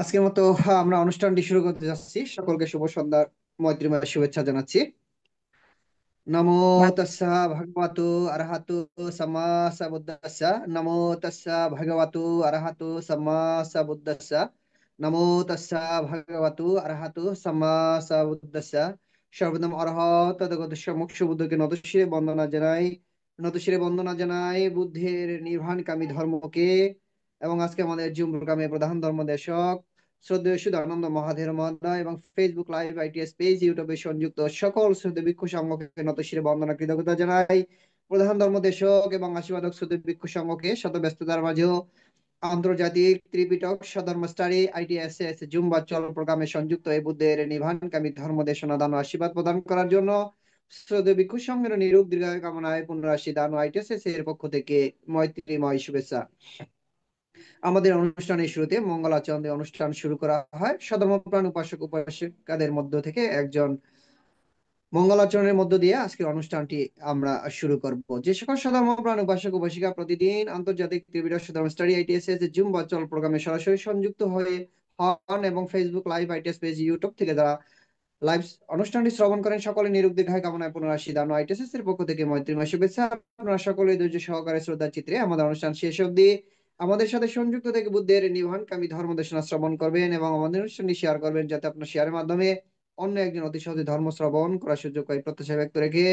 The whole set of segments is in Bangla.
আজকের মতো আমরা অনুষ্ঠানটি শুরু করতে যাচ্ছি। সকলকে শুভ সন্ধ্যার মৈত্রীময় শুভেচ্ছা জানাচ্ছি। নমো তাস্সা ভগবতু আরহাতু সাম্মা সাম্বুদ্দাস্সা। নমো তাস্সা ভগবতু আরহাতু সাম্মা সাম্বুদ্দাস্সা। নমো তাস্সা ভগবতু আরহাতু সাম্মা সাম্বুদ্দাস্সা। সর্বনাম অরহত তদ্গতস্য মোক্ষ বুদ্ধকে নতশিরে বন্দনা জানাই বুদ্ধের নির্বাণকামী ধর্মকে। এবং আজকে আমাদের জুম প্রোগ্রামে প্রধান ধর্মদেশক শ্রদ্ধেয় সুধানন্দ মহাধের মহোদয় এবং ফেসবুক লাইভ আইটিএস পেজ ইউটিউবে সংযুক্ত সকল শ্রদ্ধেয় ভিক্ষু সংঘকে নতশিরে বন্দনা কৃতজ্ঞতা জানাই। প্রধান ধর্মদেশক এবং আশীর্বাদক শ্রদ্ধেয় ভিক্ষু সংঘকে শত ব্যস্ততার মাঝেও আন্তর্জাতিক ত্রিপিটক সধর্ম স্টাডি আইটিএসএস জুম ভার্চুয়াল প্রোগ্রামে সংযুক্ত এই বুদ্ধের নির্বাণকামী ধর্ম দেশনা দান ও আশীর্বাদ প্রদান করার জন্য শ্রদ্ধেয় ভিক্ষু সংঘের নিরূপ দীর্ঘায়ু কামনায় পুনরাশি দান ও আইটিএসএস এর পক্ষ থেকে মৈত্রীময় শুভেচ্ছা। আমাদের অনুষ্ঠানের শুরুতে মঙ্গলাচরণ দিয়ে অনুষ্ঠান শুরু করা হয়। সধর্মপ্রাণ উপাসক উপাসিকাদের মধ্য থেকে একজন মঙ্গলাচরণের মধ্য দিয়ে আজকের অনুষ্ঠানটি আমরা শুরু করব। যে সকল সধর্মপ্রাণ উপাসক উপাসিকা প্রতিদিন আন্তর্জাতিক ত্রিপিটক সধর্ম স্টাডি আইটিএসএস জুম ভার্চুয়াল প্রোগ্রামে সরাসরি সংযুক্ত হয়ে হন এবং Facebook live ITS page YouTube থেকে যারা লাইভ অনুষ্ঠানটি শ্রবণ করেন সকলে নিরুপ দীর্ঘায় কামনায় পুনরাশি দান আইটিএসএস এর পক্ষ থেকে মৈত্রীময় শুভেচ্ছা। আপনারা সকলে ধৈর্য সহকারে শ্রদ্ধা চিত্রে আমাদের অনুষ্ঠান শেষ অবধি আমাদের সাথে সংযুক্ত থেকে বুদ্ধের নির্বাণকামী ধর্ম দেশনা শ্রবণ করবেন এবং আমাদের অনুষ্ঠানটি শেয়ার করবেন, যাতে আপনার শেয়ারের মাধ্যমে অন্য একজন অতি সহজে ধর্ম শ্রবণ করার সুযোগ পাই প্রত্যাশা ব্যক্ত রেখে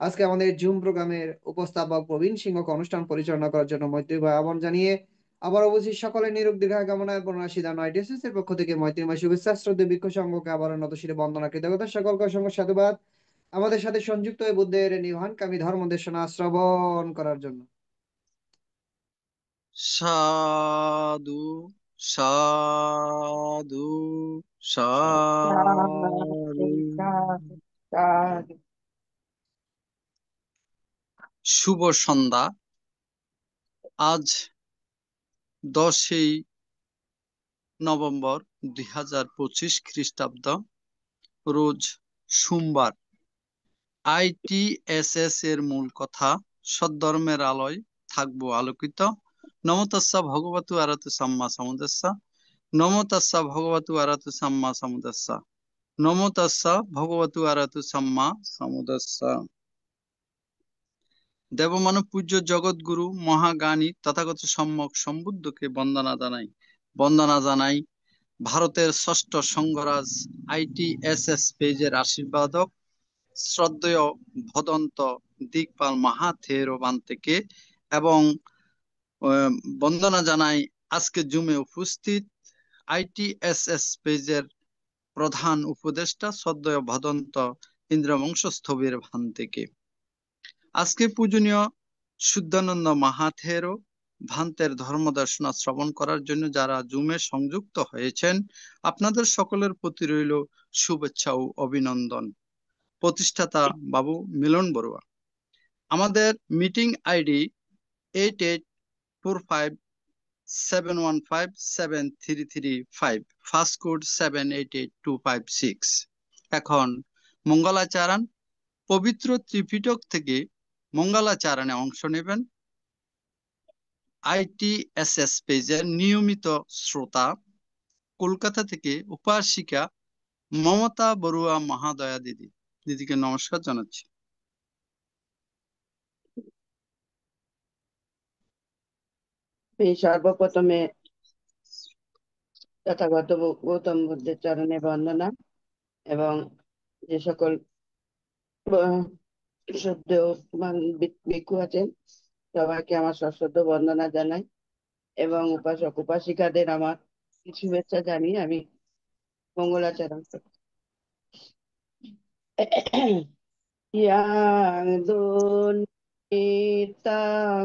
আজকে আমাদের জুম প্রোগ্রামের উপস্থাপক প্রবীণ সিংহকে অনুষ্ঠান পরিচালনা করার জন্য মৈত্রীময় আহ্বান জানিয়ে আবার অবশ্যই সকলে নিরোগ দীর্ঘায় কামনায় বর্ণাশী দান আইটিএসএস এর পক্ষ থেকে মৈত্রীময় শুভেচ্ছা। শ্রদ্ধেয় ভিক্ষু সংঘকে আবার নতশিরে বন্দনা কৃতজ্ঞতা, সকলকে অসংখ্য সাধুবাদ আমাদের সাথে সংযুক্ত হয়ে বুদ্ধের নির্বাণকামী ধর্ম দেশনা শ্রবণ করার জন্য। সাধু সাধু সাধু। শুভ সন্ধ্যা। আজ 10ই নভেম্বর 2025 খ্রিস্টাব্দ, রোজ সোমবার। আইটিএসএস এর মূল কথা, সদ্ধর্মের আলোয় থাকবো আলোকিত। নমো তাস্সা ভগবতু আরহতু সাম্মা সাম্বুদ্দাস্সা। নমো তাস্সা ভগবতু আরহতু সাম্মা সাম্বুদ্দাস্সা। নমো তাস্সা ভগবতু আরহতু সাম্মা সাম্বুদ্দাস্সা। দেবমানব পূজ্য জগৎগুরু মহাজ্ঞানী তথাগত সম্যক সম্বুদ্ধকে বন্দনা জানাই ভারতের ষষ্ঠ সংঘরাজ আইটিএসএস পেজের আশীর্বাদক শ্রদ্ধেয় ভদন্ত দিকপাল মাহাথেরোবান থেকে, এবং বন্দনা জানাই আজকে জুমে উপস্থিত আইটিএসএস পেজের প্রধান উপদেষ্টা শ্রদ্ধেয় ভদন্ত ইন্দ্রবংশস্থবির ভান থেকে। আজকে পূজনীয় শুদ্ধানন্দ মাহাথেরো ভান্তের ধর্মদর্শনা শ্রবণ করার জন্য যারা জুমে সংযুক্ত হয়েছেন, আপনাদের সকলের প্রতি রইল শুভেচ্ছা ও অভিনন্দন। প্রতিষ্ঠাতা বাবু মিলন বড়ুয়া। আমাদের মিটিং আইডি 884571573335, ফার্স্ট কোড 788256। এখন মঙ্গলাচারণ পবিত্র ত্রিপিটক থেকে মঙ্গলাচারণে অংশ নেবেন আইটিএসএস পেজের নিয়মিত শ্রোতা কলকাতা থেকে উপাসিকা মমতা বড়ুয়া মহাদয়া দিদি। দিদিকে নমস্কার জানাচ্ছি। সর্বপ্রথমে তথাগত গৌতম বুদ্ধের চরণে বন্দনা এবং যে সকল শ্রদ্ধেয় ভিক্ষু আছেন সবাইকে আমার সশ্রদ্ধ বন্দনা জানাই এবং উপাসক উপাসিকাদের আমার শুভেচ্ছা জানিয়ে আমি মঙ্গলাচরণ করি। ইয়াং দুনিতাং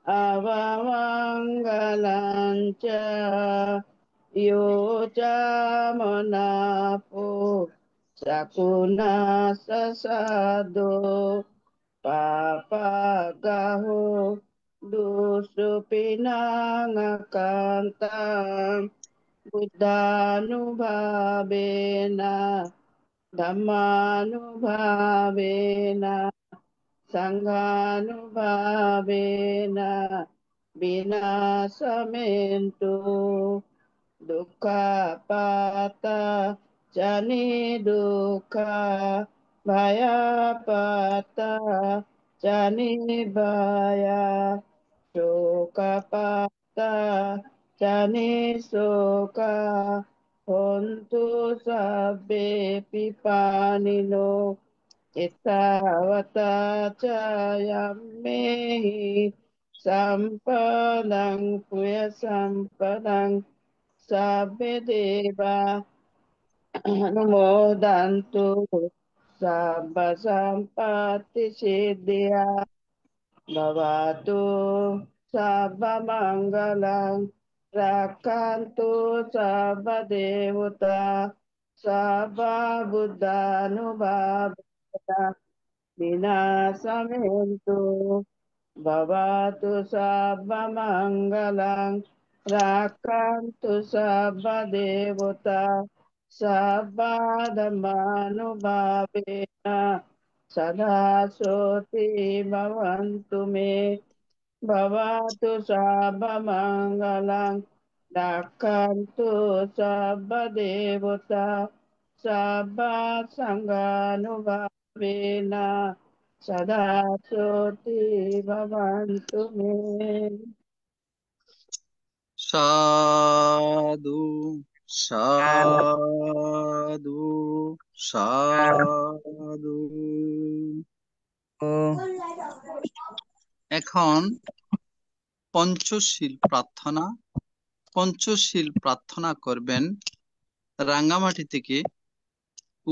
avamangalaঞ্চ yojamanapho sakuna sasado papagaho dusupinangakantam buddhanubhavena dhammanubhavena sanghanubhavena vinasamentu dukkapata jani dukkha, bhayapata jani bhaya, shokapata jani soka, hontu sabbe pipanino, ettavata cayamehi sampadang puya sampadang sabbe deva anumodantu sabba sampatti siddhya bhavatu sabba mangalang rakkantu sabba devata sabba buddhanubhavata vinasamentu bhavatu sabba mangalang rakkantu sabba devata sabba dhammanubhavena sada soti bhavantu me bhavatu sabba mangalang rakkantu sabba devata sabba sanganubhavena sada soti bhavantu me. সাধু সাধু সাধু। এখন পঞ্চশীল প্রার্থনা। পঞ্চশীল প্রার্থনা করবেন রাঙ্গামাটি থেকে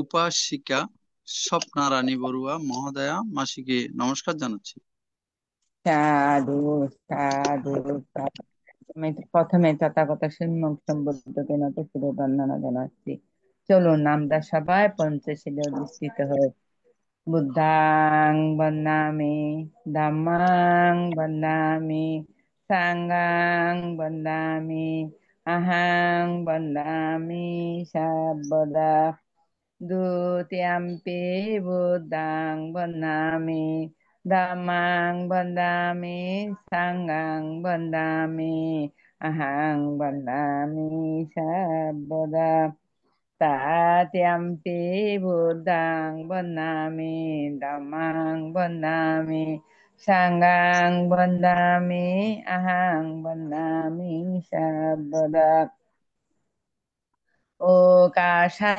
উপাসিকা স্বপ্নারানী বড়ুয়া মহোদয়া। মাসিকে নমস্কার জানাচ্ছি। সাধু সাধু সাধু। আমি প্রথমে তথাগত সম্যক সম্বুদ্ধকে নত শিরে বন্দনা জানাচ্ছি। চলুন আমরা সবাই পঞ্চশীলে অধিষ্ঠিত হই। বুদ্ধাং বন্দামি, ধম্মাং বন্দামি, সাঙ্গাং বন্দামি, আহাং বন্দামি সর্বদা। Dutiyampi buddhang bandami, dhammang bandami, sanghang bandami, ahang bandami sabada. Tatyampi buddhang bandami, dhammang bandami, sanghang bandami, ahang bandami sabada. Okasha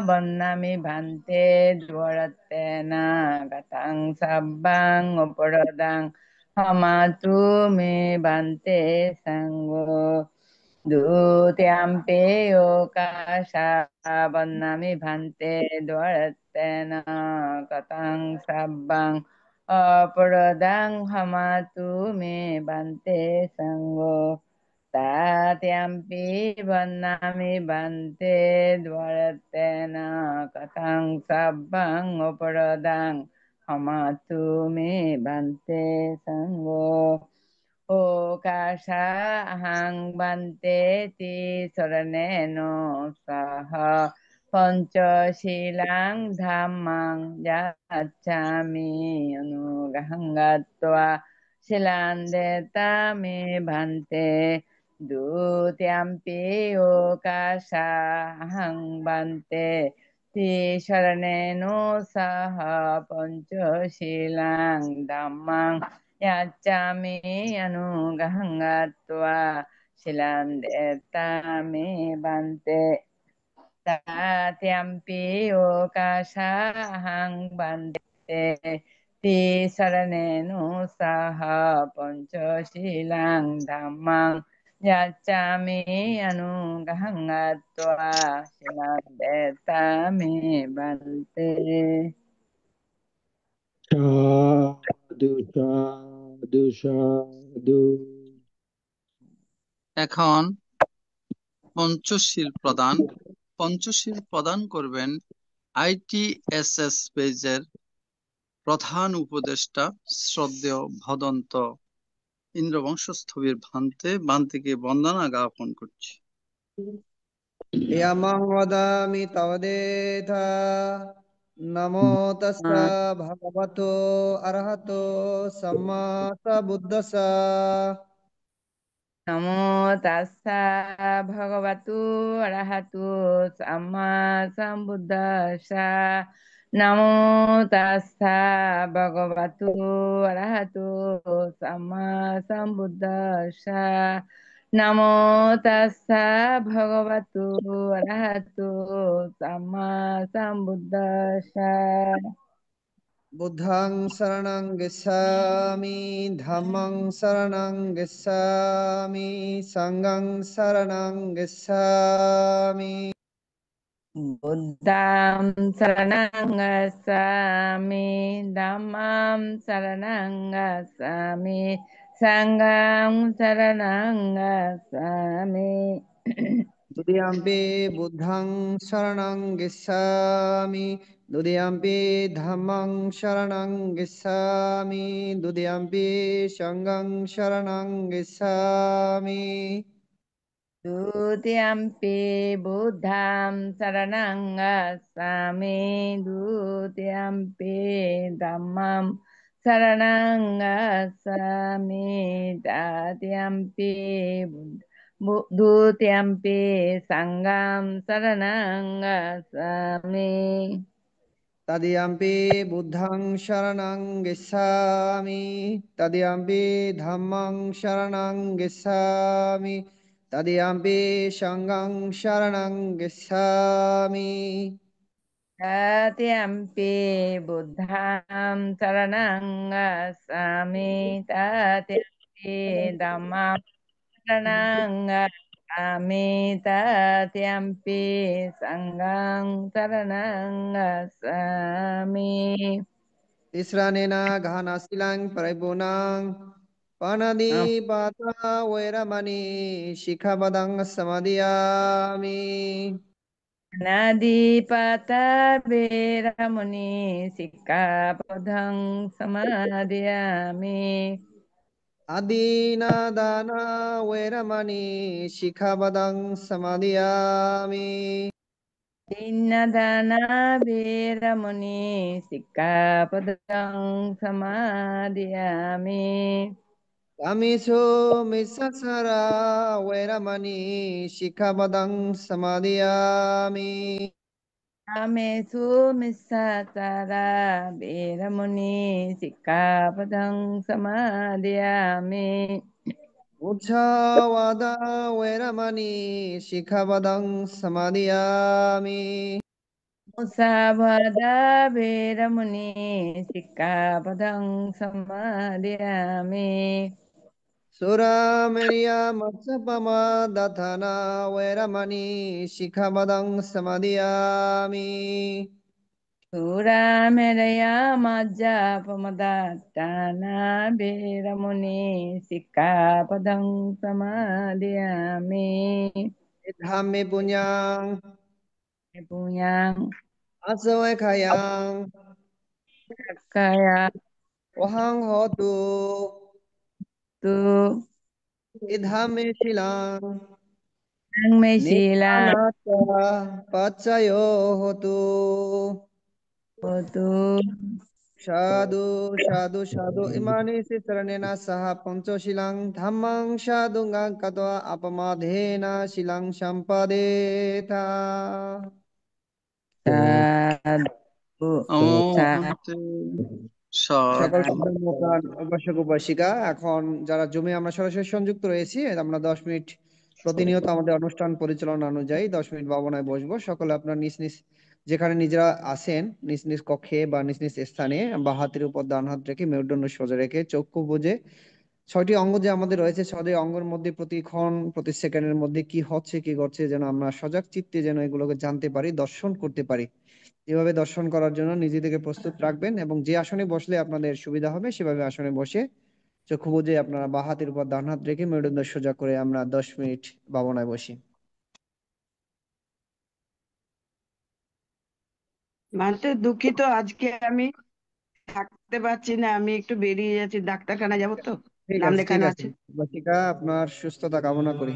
bannami bhante dvaratena gatang sabbang uparadang hamatu me bhante sango. Dutiyampe okasha bannami bhante dvaratena gatang sabbang uparadang hamatu me bhante sango. Tatyampi bannami bhante dvaratena katang sabbang uparadang hamatu me bhante sango. Okasha ahang bhante ti saraneno saha panchasilang dhammang yacchami anugahangatva silandeta me bhante. Dutiyampi okasha ahang bhante ti saraneno saha panchasilang dhammang yacchami anugahangatva silandeta me bhante. Tatyampi okasha ahang bhante ti saraneno saha panchasilang dhammang yacchami anugahangatva silandeta me bhante. সাধু সাধু সাধু। এখন পঞ্চশীল প্রদান। পঞ্চশীল প্রদান করবেন ITSS পেজের প্রধান উপদেষ্টা শ্রদ্ধেয় ভদন্ত ইন্দ্রবংশস্থবির ভান্তিকে বন্দনা জ্ঞাপন করছি। ইয়ামাং ওদামি তাবদেথা নমো তাস্সা ভগবতো অরহতো সাম্মা সাম্বুদ্দাস্সা। নমো তাস্সা ভগবতু অরহতু সাম্মা সাম্বুদ্দাস্সা। নমো তাস্সা ভগবতু অরহতু সাম্মা সাম্বুদ্দাস্সা। নমো তাস্সা ভগবতু অরহতু Samaa সাম্বুদ্দাস্সা। বুদ্ধং শরণং গচ্ছামি, ধম্মং শরণং গচ্ছামি, সংঘং শরণং গচ্ছামি। Buddham saranang gacchami, dhammam saranang gacchami, sangham saranang gacchami. Dudiyampi buddhang saranang gissami, dudiyampi dhammang saranang gissami, dudiyampi sanghang saranang gissami. Dutiyampi buddham saranang gacchami, dutiyampi dhammam saranang gacchami, tatiyampi dutiyampi sangham saranang gacchami. Tadiyampi buddhang saranang gissami, tadiyampi dhammang saranang gissami, tadiyampi sanghang saranang gissami. Tatiyampi buddham saranang gacchami, tatiyampi dhammam saranang gacchami, tatiyampi sangham saranang gacchami. Tisranena ghana silang paribunang panadipata veramani shikhabadang samadhiyami. Nadipata Veramuni Sikkhapadang Samadhiyami. Adina dana veramani shikhabadang samadhiyami. Dinadana Veramuni Sikkhapadang Samadhiyami. Kamiso misasara veramani shikhabadang samadhiyami. Amesu Misatara Veramuni Sikkhapadang Samadhiyami. Ucchavada veramani shikhabadang samadhiyami. Musabhada Veramuni Sikkhapadang Samadhiyami. Sura Meriya Matsapama Dathana veramani shikhabadang samadhiyami. Surameraya Majja Pamadatana Veramuni Sikkhapadang Samadhiyami. Idhami punyang Punyang asawai khayang Kaya wahang hotu Tu idhami silang Nang May Sila nikanata pacayo hotu. Hotu Sadhu, sadhu, sadhu. Imani si saranena saha pancho silang dhammang sadhu katwa apamadhena silang sampadeta. Sadhu Sa অমহন্তে সকল সাধু। ধর্মপ্রাণ উপাসক উপাসিকা, এখন যারা জমে আমরা সরাসরি সংযুক্ত রয়েছি, আমরা 10 মিনিট প্রতিনিয়ত আমাদের অনুষ্ঠান পরিচালনা অনুযায়ী 10 মিনিট ভাবনায় বসবো। সকলে আপনার নিজ নিজ যেখানে নিজেরা আছেন, নিজ নিজ কক্ষে বা নিজ নিজ স্থানে বা হাতের উপর ডান হাত রেখে মেরুদণ্ড সোজা রেখে চক্ষু বুজে 6টি অঙ্গ যে আমাদের রয়েছে, 6টি অঙ্গের মধ্যে প্রতিক্ষণ প্রতি সেকেন্ডের মধ্যে কি হচ্ছে কি ঘটছে যেন আমরা সজাগ চিত্তে যেন এগুলোকে জানতে পারি, দর্শন করতে পারি। এভাবে দর্শন করার জন্য নিজেদেরকে প্রস্তুত রাখবেন এবং যে আসনে বসলে আপনাদের সুবিধা হবে সেভাবে আসনে বসে চক্ষু বুজে আপনারা বাঁ হাতের উপর ডান হাত রেখে মেরুদণ্ড সোজা করে আমরা 10 মিনিট ভাবনায় বসি। মানতে দুঃখিত, আজকে আমি থাকতে পারছি না, আমি একটু বেরিয়ে যাচ্ছি, ডাক্তারখানা যাবো তো, ঠিক নাম আছে, ঠিক লেখানো আছে। আছে। বাচিকা, আপনার সুস্থতা কামনা করি।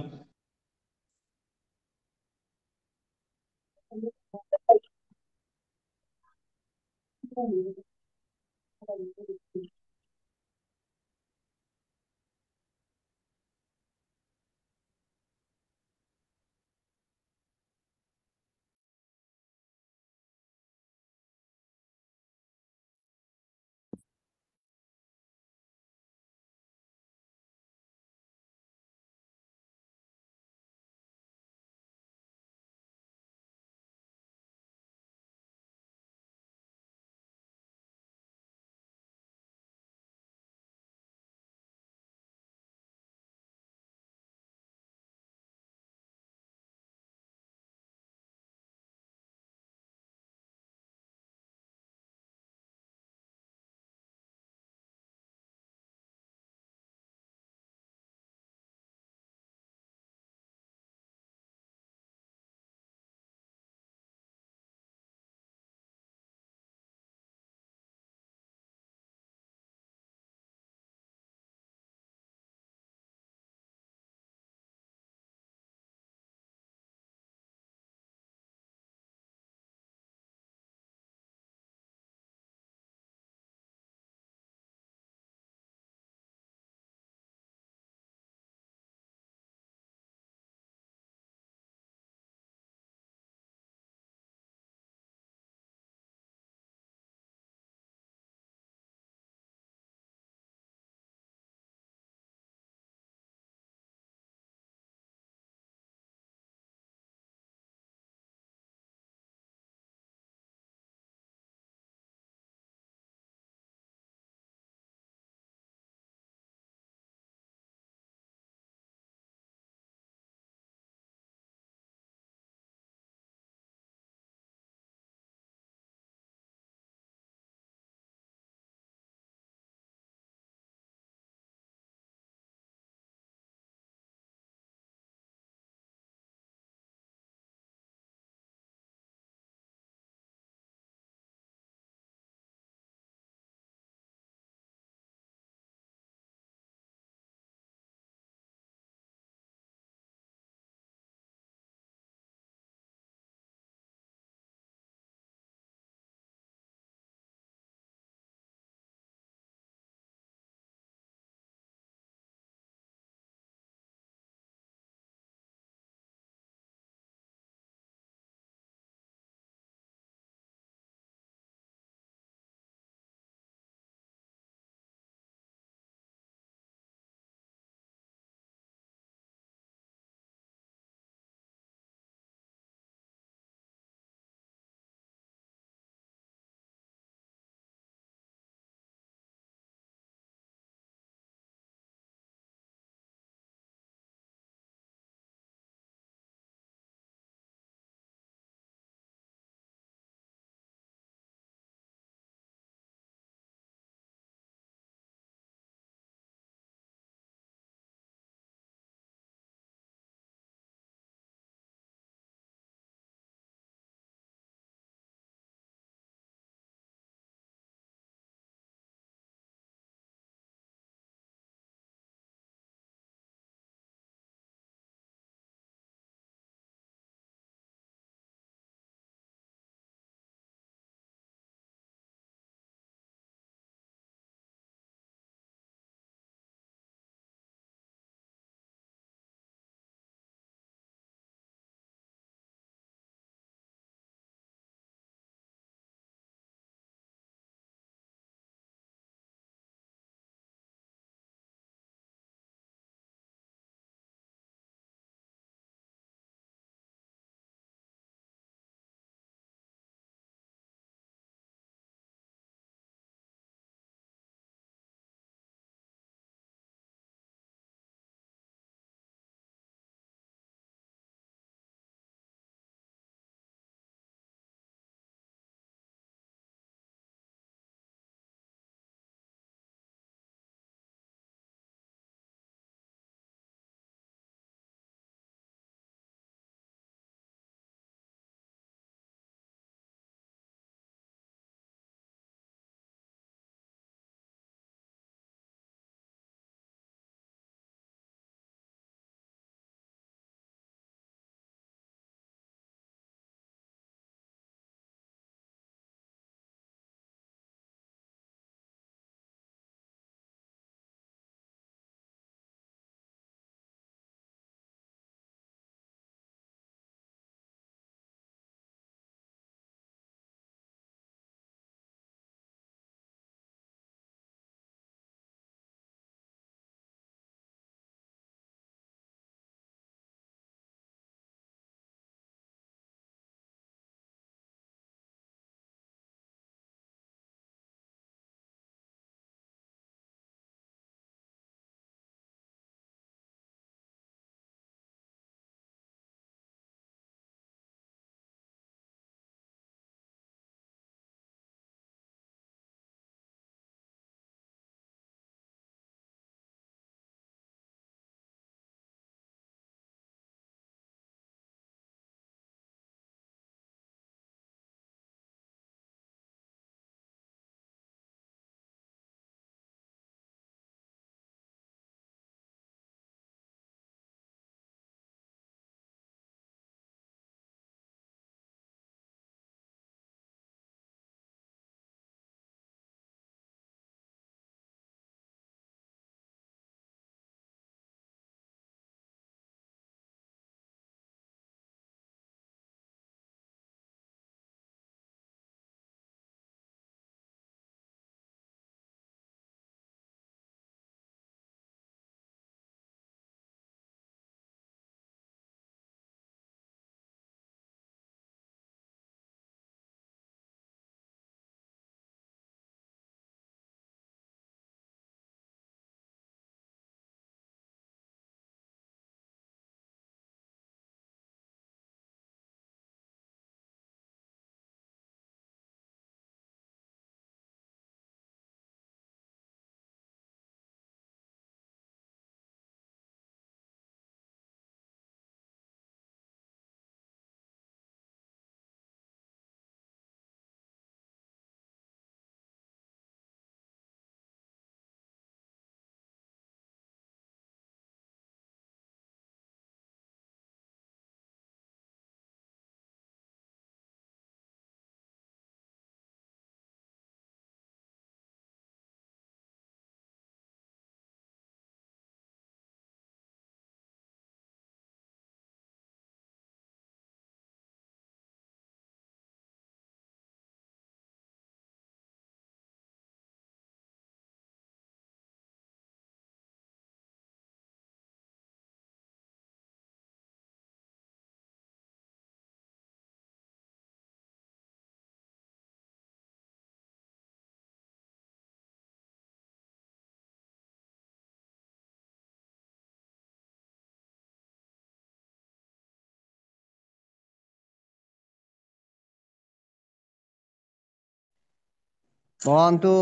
भवन्तु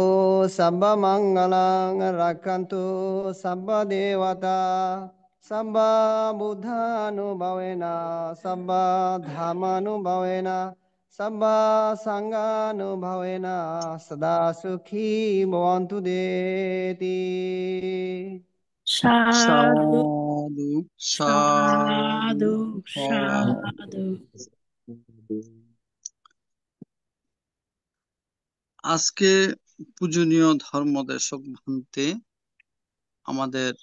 सर्वमङ्गलं रक्षन्तु सर्वदेवता सर्वबुद्धानुभवेन सर्वधर्मानुभवेन सर्वसङ्गानुभवेन सदा सुखी भवन्तु देति। साधु साधु साधु साधु साधु। আজকে পূজনীয় ধর্মদেশক ভান্তে আমাদের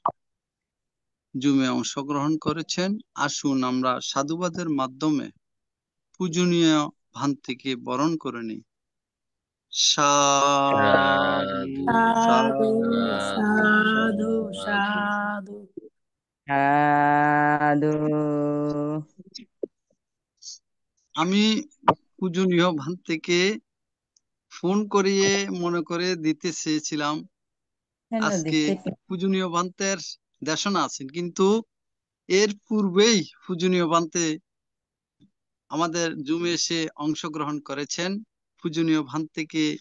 জুমে অংশগ্রহণ করেছেন। আসুন আমরা সাধুবাদের মাধ্যমে পূজনীয় ভান্তিকে বরণ করে নিই। সাধু সাধু সাধু সাধু সাধু। সাধু। আমি পূজনীয় ভান্তিকে ফোন করিয়ে মনে করে দিতে চেয়েছিলাম কেন আজকে দেখতে পে- পূজনীয় ভান্তের দেশনা আছেন, কিন্তু এর পূর্বেই পূজনীয় ভান্তে আমাদের জুমে এসে অংশগ্রহণ করেছেন। পূজনীয় ভান্তেকে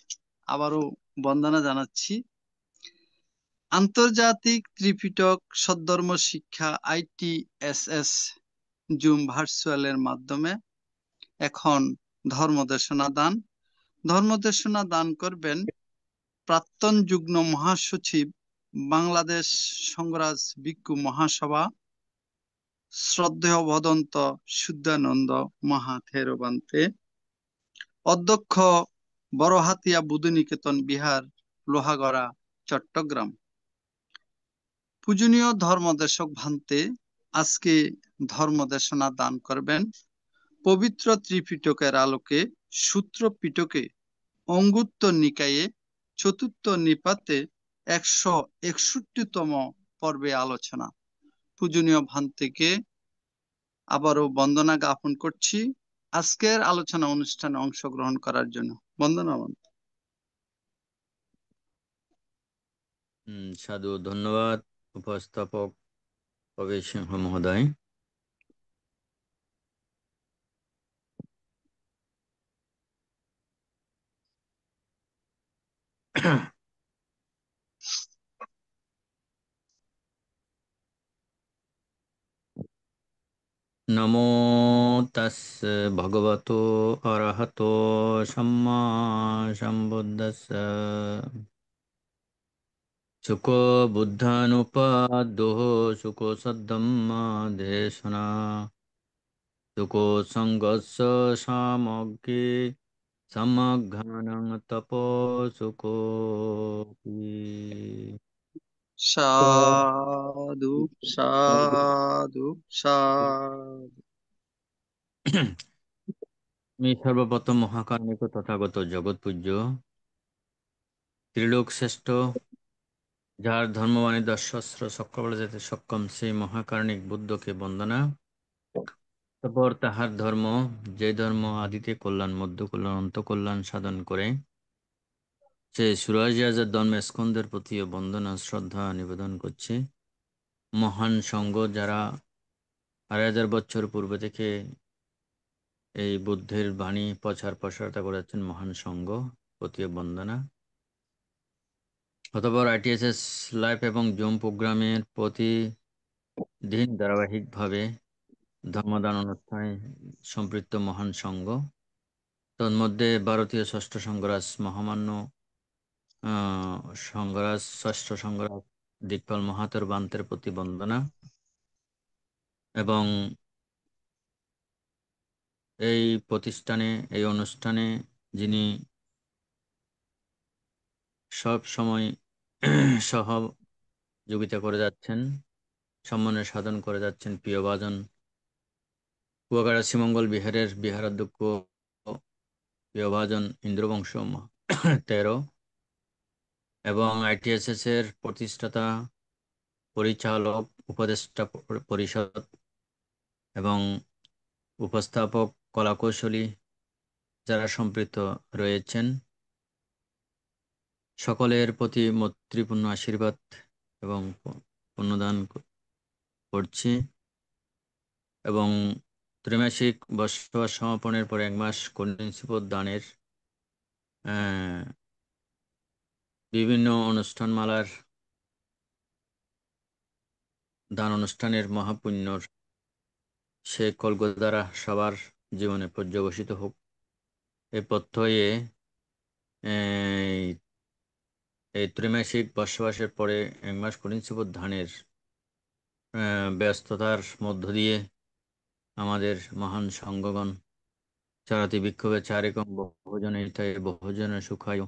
আবারও বন্দনা জানাচ্ছি। আন্তর্জাতিক ত্রিপিটক সদ্ধর্ম শিক্ষা ITSS জুম ভার্চুয়ালের মাধ্যমে এখন ধর্মদেশনা দান করবেন প্রাক্তন যুগ্ম মহাসচিব বাংলাদেশ সংঘরাজ ভিক্ষু মহাসভা শ্রদ্ধেয় ভদন্ত শুদ্ধানন্দ মহাথেরবান্তে, অধ্যক্ষ বড়হাতিয়া বুদ্ধনিকেতন বিহার, লোহাগড়া, চট্টগ্রাম। পূজনীয় ধর্মদেশক ভান্তে আজকে ধর্মদেশনা দান করবেন পবিত্র ত্রিপিটকের আলোকে সূত্র পিটকে অঙ্গুত্তর নিকায়ে চতুর্থ নিপাতে 161তম পর্বে আলোচনা। পূজনীয় ভান্তিকে আবারও বন্দনা জ্ঞাপন করছি আজকের আলোচনা অনুষ্ঠানে অংশগ্রহণ করার জন্য। বন্দনা। সাধু, ধন্যবাদ উপস্থাপক প্রবীর সিংহ মহোদয়। নমো তাস্স ভগবতো অরহতো সম্মা সম্বুদ্ধাস্স সুখো বুদ্ধানুপাদ্যোঃ সুখো সদ্ধম্মা দেশনা সুখো সঙ্গস্স সামগ্রী সমঘ্রানং তপো সুখো। সাধু সাধু সাধু। আমি সর্বপ্রথম মহাকারণিক তথাগত জগৎ পূজ্য ত্রিলোক শ্রেষ্ঠ, যার ধর্মবাণী দশসহস্র চক্রবলে যেতে সক্ষম, সেই মহাকারণিক বুদ্ধকে বন্দনা। তারপর তাহার ধর্ম, যে ধর্ম আদিতে কল্যাণ, মধ্য কল্যাণ, অন্ত কল্যাণ সাধন করে, সে সুরাজিয়াজের ধর্মে স্কন্ধের প্রতিও বন্দনা শ্রদ্ধা নিবেদন করছে। মহান সংঘ, যারা ২,৫০০ বছর পূর্বে থেকে এই বুদ্ধের বাণী প্রচার প্রসারতা করেছেন, মহান সংঘ প্রতিও বন্দনা। অতঃপর ITSS লাইভ এবং জুম প্রোগ্রামের প্রতিদিন ধারাবাহিকভাবে ধর্মদান অনুষ্ঠানে সম্পৃক্ত মহান সংঘ, তন্মধ্যে ভারতীয় ষষ্ঠ সংঘরাজ মহামান্য সংঘরাজ ষষ্ঠ সংঘরাজ দিকপাল মহাতর বান্তের প্রতি বন্দনা। এবং এই প্রতিষ্ঠানে, এই অনুষ্ঠানে যিনি সব সময় সহযোগিতা করে যাচ্ছেন, সম্মানের সাধন করে যাচ্ছেন, প্রিয়ভাজন কুয়াকাটা শ্রীমঙ্গল বিহারের বিহারাধ্যক্ষ প্রিয়ভাজন ইন্দ্রবংশ 13, এবং ITSS এর প্রতিষ্ঠাতা, পরিচালক, উপদেষ্টা পরিষদ এবং উপস্থাপক, কলাকৌশলী যারা সম্পৃক্ত রয়েছেন, সকলের প্রতি মৈত্রীপূর্ণ আশীর্বাদ এবং পুণ্যদান করছি। এবং ত্রৈমাসিক বসবাস সমাপনের পর 1 মাস কন্যাশীপদ দানের বিভিন্ন অনুষ্ঠানমালার দান অনুষ্ঠানের মহাপুণ্যর সে কল্প দ্বারা সবার জীবনে পর্যবসিত হোক এই প্রত্যয়ে এই এই ত্রিমাসিক বসবাসের পরে 1 মাস কঠিন ধানের ব্যস্ততার মধ্য দিয়ে আমাদের মহান সংঘগণ চারাতি বিক্ষোভে চারিকম বহুজনে হিতায় বহুজনে সুখায়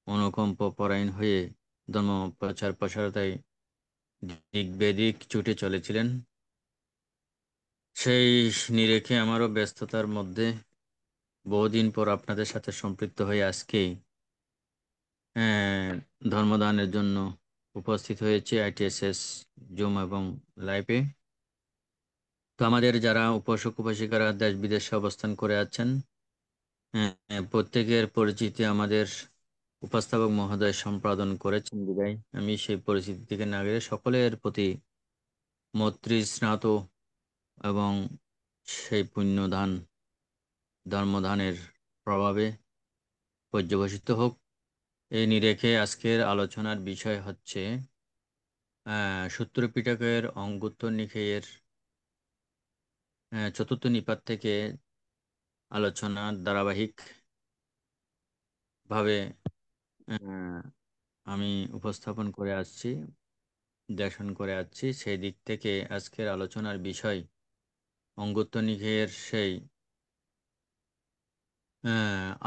অনুকম্প পরায়ণ হয়ে ধর্ম প্রচার প্রসারতায় দিক বেদিক ছুটে চলেছিলেন। সেই নিরেখে আমারও ব্যস্ততার মধ্যে বহুদিন পর আপনাদের সাথে সম্পৃক্ত হয়ে আজকে ধর্মদানের জন্য উপস্থিত হয়েছে ITSS জুম এবং লাইভে। তো আমাদের যারা উপাসক উপাসিকারা দেশ বিদেশে অবস্থান করে আছেন প্রত্যেকের পরিচিতি আমাদের উপস্থাপক মহোদয় সম্পাদন করেছেন বিদায় আমি সেই পরিচিতি থেকে না গেলে সকলের প্রতি মৈত্রী স্নাত এবং সেই পুণ্যদান ধর্মদানের প্রভাবে পর্যবসিত হোক। এই নিরেখে আজকের আলোচনার বিষয় হচ্ছে সূত্র পিটকের অঙ্গুত্তর নিকায়ের চতুর্থ নিপাত থেকে আলোচনার ধারাবাহিক ভাবে আমি উপস্থাপন করে আসছি, দেশন করে আসছি। সেই দিক থেকে আজকের আলোচনার বিষয় অঙ্গুত্তর নিকায়ের সেই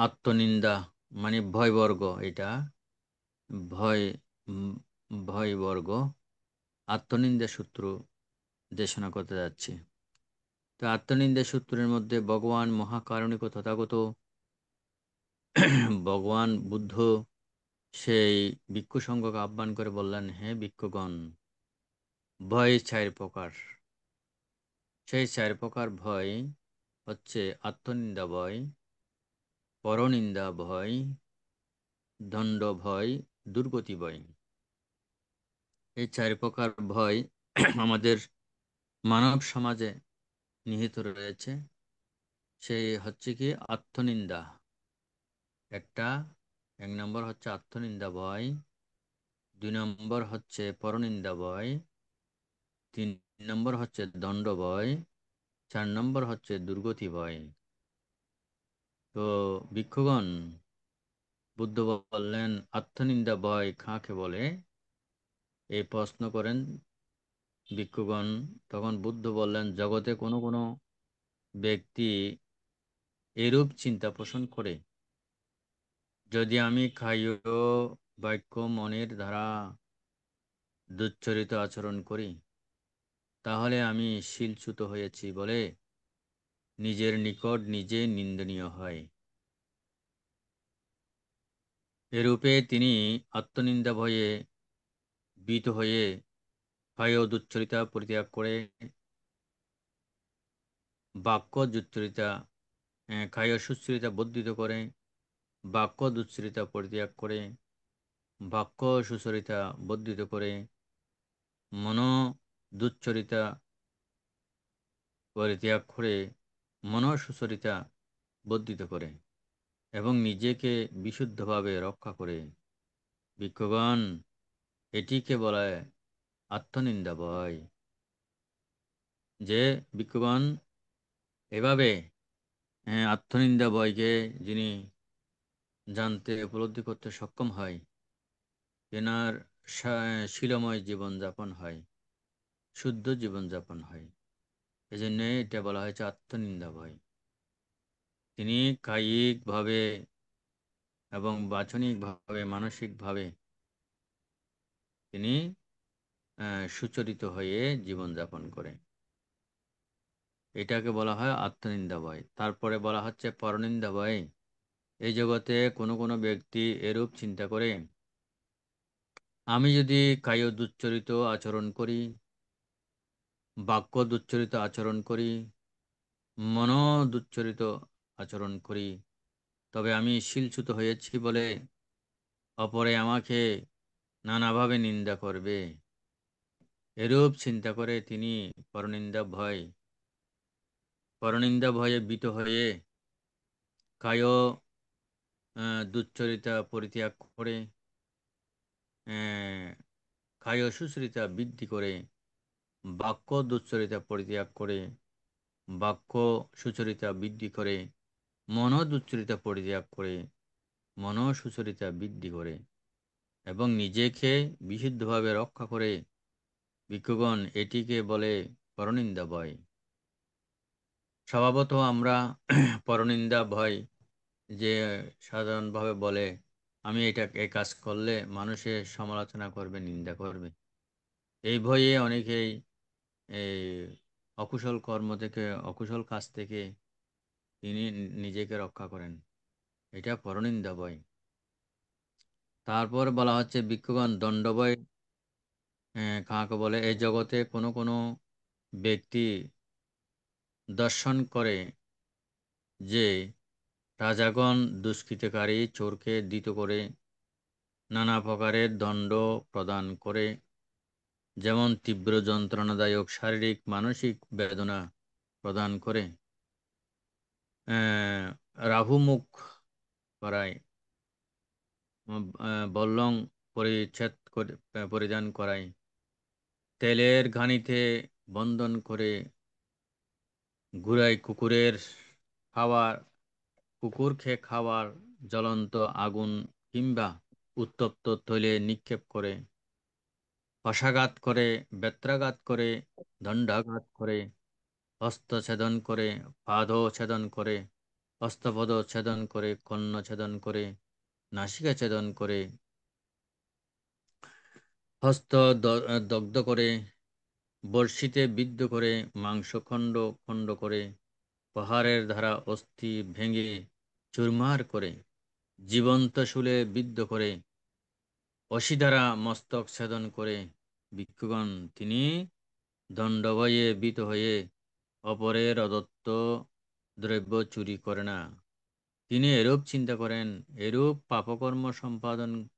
আত্মনিন্দা মানে ভয়বর্গ, এটা ভয় ভয়বর্গ আত্মনিন্দা সূত্র দেশনা করতে যাচ্ছি। তো আত্মনিন্দা সূত্রের মধ্যে ভগবান মহাকারুণিক তথাগত ভগবান বুদ্ধ সেই ভিক্ষু সংঘকে আহ্বান করে বললেন, হে ভিক্ষুগণ, ভয় 4 প্রকার। সেই 4 প্রকার ভয় হচ্ছে আত্মনিন্দা ভয়, পরনিন্দা ভয়, দণ্ড ভয়, দুর্গতি ভয়। এই 4 প্রকার ভয় আমাদের মানব সমাজে নিহিত রয়েছে। সেই হচ্ছে কি আত্মনিন্দা এক নম্বর হচ্ছে আত্মনিন্দা ভয়, 2 নম্বর হচ্ছে পরনিন্দা ভয়, 3 নম্বর হচ্ছে দণ্ড ভয়, 4 নম্বর হচ্ছে দুর্গতি ভয়। তো ভিক্ষুগণ, বুদ্ধ বললেন আত্মনিন্দা ভয় কাকে বলে? এই প্রশ্ন করেন ভিক্ষুগণ। তখন বুদ্ধ বললেন, জগতে কোনো কোনো ব্যক্তি এরূপ চিন্তা পোষণ করে, যদি আমি কায়্য বাক্য মনের দ্বারা দুচ্চরিত আচরণ করি, তাহলে আমি শীলচ্যুত হয়েছি বলে নিজের নিকট নিজে নিন্দনীয় হয়। এরূপে তিনি আত্মনিন্দা ভয়ে ভীত হয়ে কায়্য দুচ্চরিতা পরিত্যাগ করে বাক্য দুচ্চরিতা কায়্য সুচরিতা বর্ধিত করে, বাক্য দুচ্চরিতা পরিত্যাগ করে বাক্য সুচরিতা বর্ধিত করে, মনো দুচ্চরিতা পরিত্যাগ করে মনো সুচরিতা বর্ধিত করে এবং নিজেকে বিশুদ্ধভাবে রক্ষা করে। ভিক্ষুগণ, এটিকে বলা হয় আত্মনিন্দা ভয়। যে ভিক্ষুগণ এভাবে আত্মনিন্দা ভয়কে যিনি জানতে উপলব্ধি করতে সক্ষম হয়, তেনার শীলময় জীবনযাপন হয়, শুদ্ধ জীবনযাপন হয়। এজন্য এটা বলা হয়েছে আত্মনিন্দা ভয়। তিনি কায়িকভাবে এবং বাচনিকভাবে মানসিকভাবে তিনি সুচরিত হয়ে জীবনযাপন করে, এটাকে বলা হয় আত্মনিন্দা ভয়। তারপরে বলা হচ্ছে পরনিন্দা ভয়। এই জগতে কোনো কোনো ব্যক্তি এরূপ চিন্তা করে, আমি যদি কায়্য দুচ্চরিত আচরণ করি, বাক্য দুচ্চরিত আচরণ করি, মনো দুচ্চরিত আচরণ করি, তবে আমি শীলচ্যুত হয়েছি বলে অপরে আমাকে নানাভাবে নিন্দা করবে। এরূপ চিন্তা করে তিনি পরনিন্দা ভয়ে ভীত হয়ে কায়্য দুচ্চরিতা পরিত্যাগ করে কায় সুচরিতা বৃদ্ধি করে, বাক্য দুচ্চরিতা পরিত্যাগ করে, বাক্য সুচরিতা বৃদ্ধি করে, মন দুচ্চরিতা পরিত্যাগ করে, মন সুচরিতা বৃদ্ধি করে এবং নিজেকে বিশুদ্ধভাবে রক্ষা করে। ভিক্ষুগণ, এটিকে বলে পরনিন্দা ভয়। স্বভাবত আমরা পরনিন্দা ভয়, যে সাধারণভাবে বলে আমি এই কাজ করলে মানুষের সমালোচনা করবে, নিন্দা করবে। এই ভয়ে অনেকেই এই অকুশল কর্ম থেকে, অকুশল কাজ থেকে তিনি নিজেকে রক্ষা করেন। এটা পরনিন্দা ভয়। তারপর বলা হচ্ছে ভিক্ষুগণ দণ্ডভয় কাকে বলে? এই জগতে কোনো কোনো ব্যক্তি দর্শন করে যে রাজাগণ দুষ্কৃতকারী চোরকে ধৃত করে নানা প্রকারের দণ্ড প্রদান করে, যেমন তীব্র যন্ত্রণাদায়ক শারীরিক মানসিক বেদনা প্রদান করে, রাহু মুখ করায়, বল্লং পরিধান করায়, তেলের ঘানিতে বন্ধন করে ঘুরায়, কুকুরকে খাওয়ার জ্বলন্ত আগুন কিংবা উত্তপ্ত তৈলে নিক্ষেপ করে, কষাঘাত করে, বেত্রাঘাত করে, দণ্ডাঘাত করে, হস্তছেদন করে, পাদ ছেদন করে, হস্তপদ ছেদন করে, কর্ণ ছেদন করে, নাসিকা ছেদন করে, হস্ত দগ্ধ করে, বর্ষিতে বিদ্ধ করে, মাংস খণ্ড খণ্ড করে, পাহাড়ের ধারা অস্থি ভেঙে চুরমার করে, জীবন্ত শুলে বিদ্ধ করে, অসি দ্বারা মস্তক ছেদন করে। ভিক্ষুগণ, তিনি দণ্ডভয়ে ভীত হয়ে অপরের অদত্ত দ্রব্য চুরি করে না। তিনি এরূপ চিন্তা করেন, এরূপ পাপকর্ম সম্পাদনের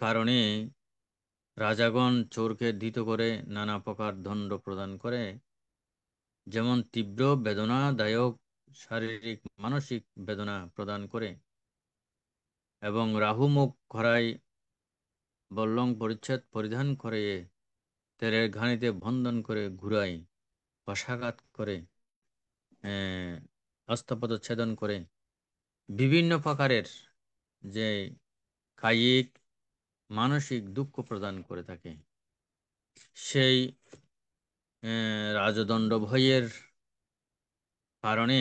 কারণে রাজাগণ চোরকে ধৃত করে নানা প্রকার দণ্ড প্রদান করে, যেমন তীব্র বেদনাদায়ক শারীরিক মানসিক বেদনা প্রদান করে, এবং রাহু মুখ খরায় বল্লং পরিচ্ছদ পরিধান করে, তেলের ঘানিতে বন্ধন করে ঘুরায়, কষাঘাত করে, হস্তপদ ছেদন করে, বিভিন্ন প্রকারের যে কায়িক মানসিক দুঃখ প্রদান করে থাকে। সেই রাজদণ্ড ভয়ের কারণে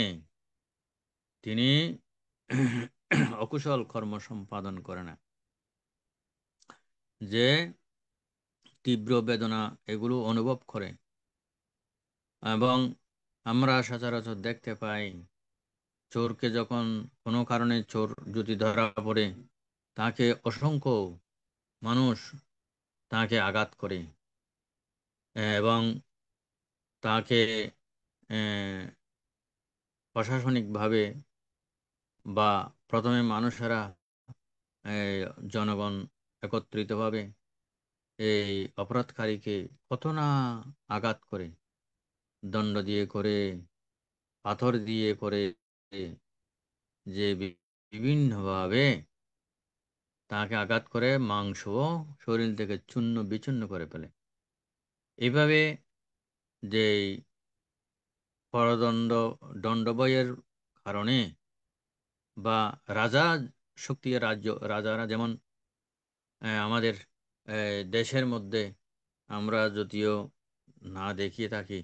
তিনি অকুশল কর্ম সম্পাদন করে না, যে তীব্র বেদনা এগুলো অনুভব করে। এবং আমরা সচরাচর দেখতে পাই, চোরকে যখন কোনো কারণে চোর যদি ধরা পড়ে, তাকে অসংখ্য মানুষ তাকে আঘাত করে এবং তাকে প্রশাসনিকভাবে বা প্রথমে মানুষেরা, জনগণ একত্রিতভাবে এই অপরাধকারীকে কত না আঘাত করে, দণ্ড দিয়ে করে, পাথর দিয়ে করে, যে বিভিন্নভাবে তাকে আঘাত করে মাংস শরীর থেকে চূর্ণ বিচূর্ণ করে ফেলে। এইভাবে যে দণ্ডভয়ের কারণে বা রাজা শক্তি রাজারা যেমন আমাদের দেশের মধ্যে আমরা যদিও না দেখিয়ে থাকি,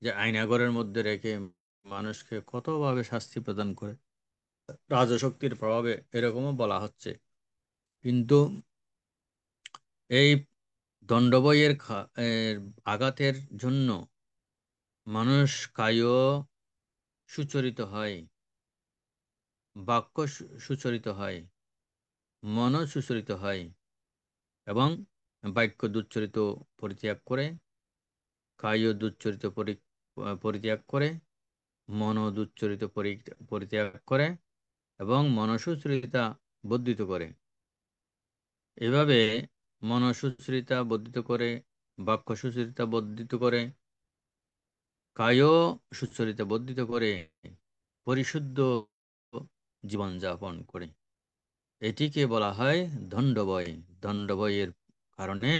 যে আয়নাঘরের মধ্যে রেখে মানুষকে কতভাবে শাস্তি প্রদান করে, রাজশক্তির প্রভাবে এরকমও বলা হচ্ছে। কিন্তু এই দণ্ডভয়ের আঘাতের জন্য মানুষ কায় সুচরিত হয়, বাক্য সুচরিত হয়, মন সুচরিত হয় এবং বাক্য দুচ্চরিত পরিত্যাগ করে, কায় দুচ্চরিত পরিত্যাগ করে, মন দুচ্চরিত পরিত্যাগ করে এবং মনসুচরিতা বর্ধিত করে। এভাবে মনসুচরিতা বর্ধিত করে, বাক্য সুচরিতা বর্ধিত করে, কায় সুচরিতা বর্ধিত করে পরিশুদ্ধ জীবনযাপন করে। এটিকে বলা হয় দণ্ডভয়। দণ্ডভয়ের কারণে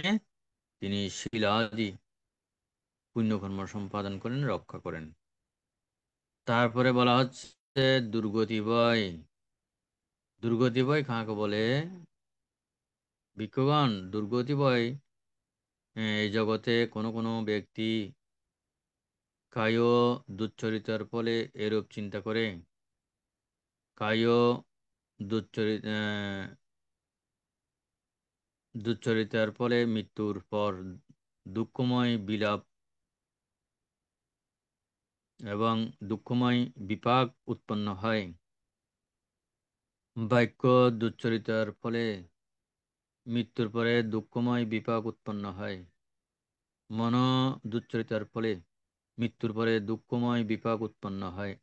তিনি শিলাদি পুণ্যকর্ম সম্পাদন করেন, রক্ষা করেন। তারপরে বলা হচ্ছে দুর্গতি ভয়। দুর্গতি ভয় কাকে বলে? ভিক্ষুগণ, দুর্গতি ভয় এই জগতে কোনো কোনো ব্যক্তি কায় দুচ্চরিতার ফলে এরূপ চিন্তা করে, কায় দুচ্চরিতার ফলে মৃত্যুর পর দুঃখময় বিলাপ এবং দুঃখময় বিপাক উৎপন্ন হয়। বাক্য দুচ্চরিতার ফলে মৃত্যুর পরে দুঃখময় বিপাক উৎপন্ন হয়। মন দুচ্চরিতার ফলে মৃত্যুর পরে দুঃখময় বিপাক উৎপন্ন হয়।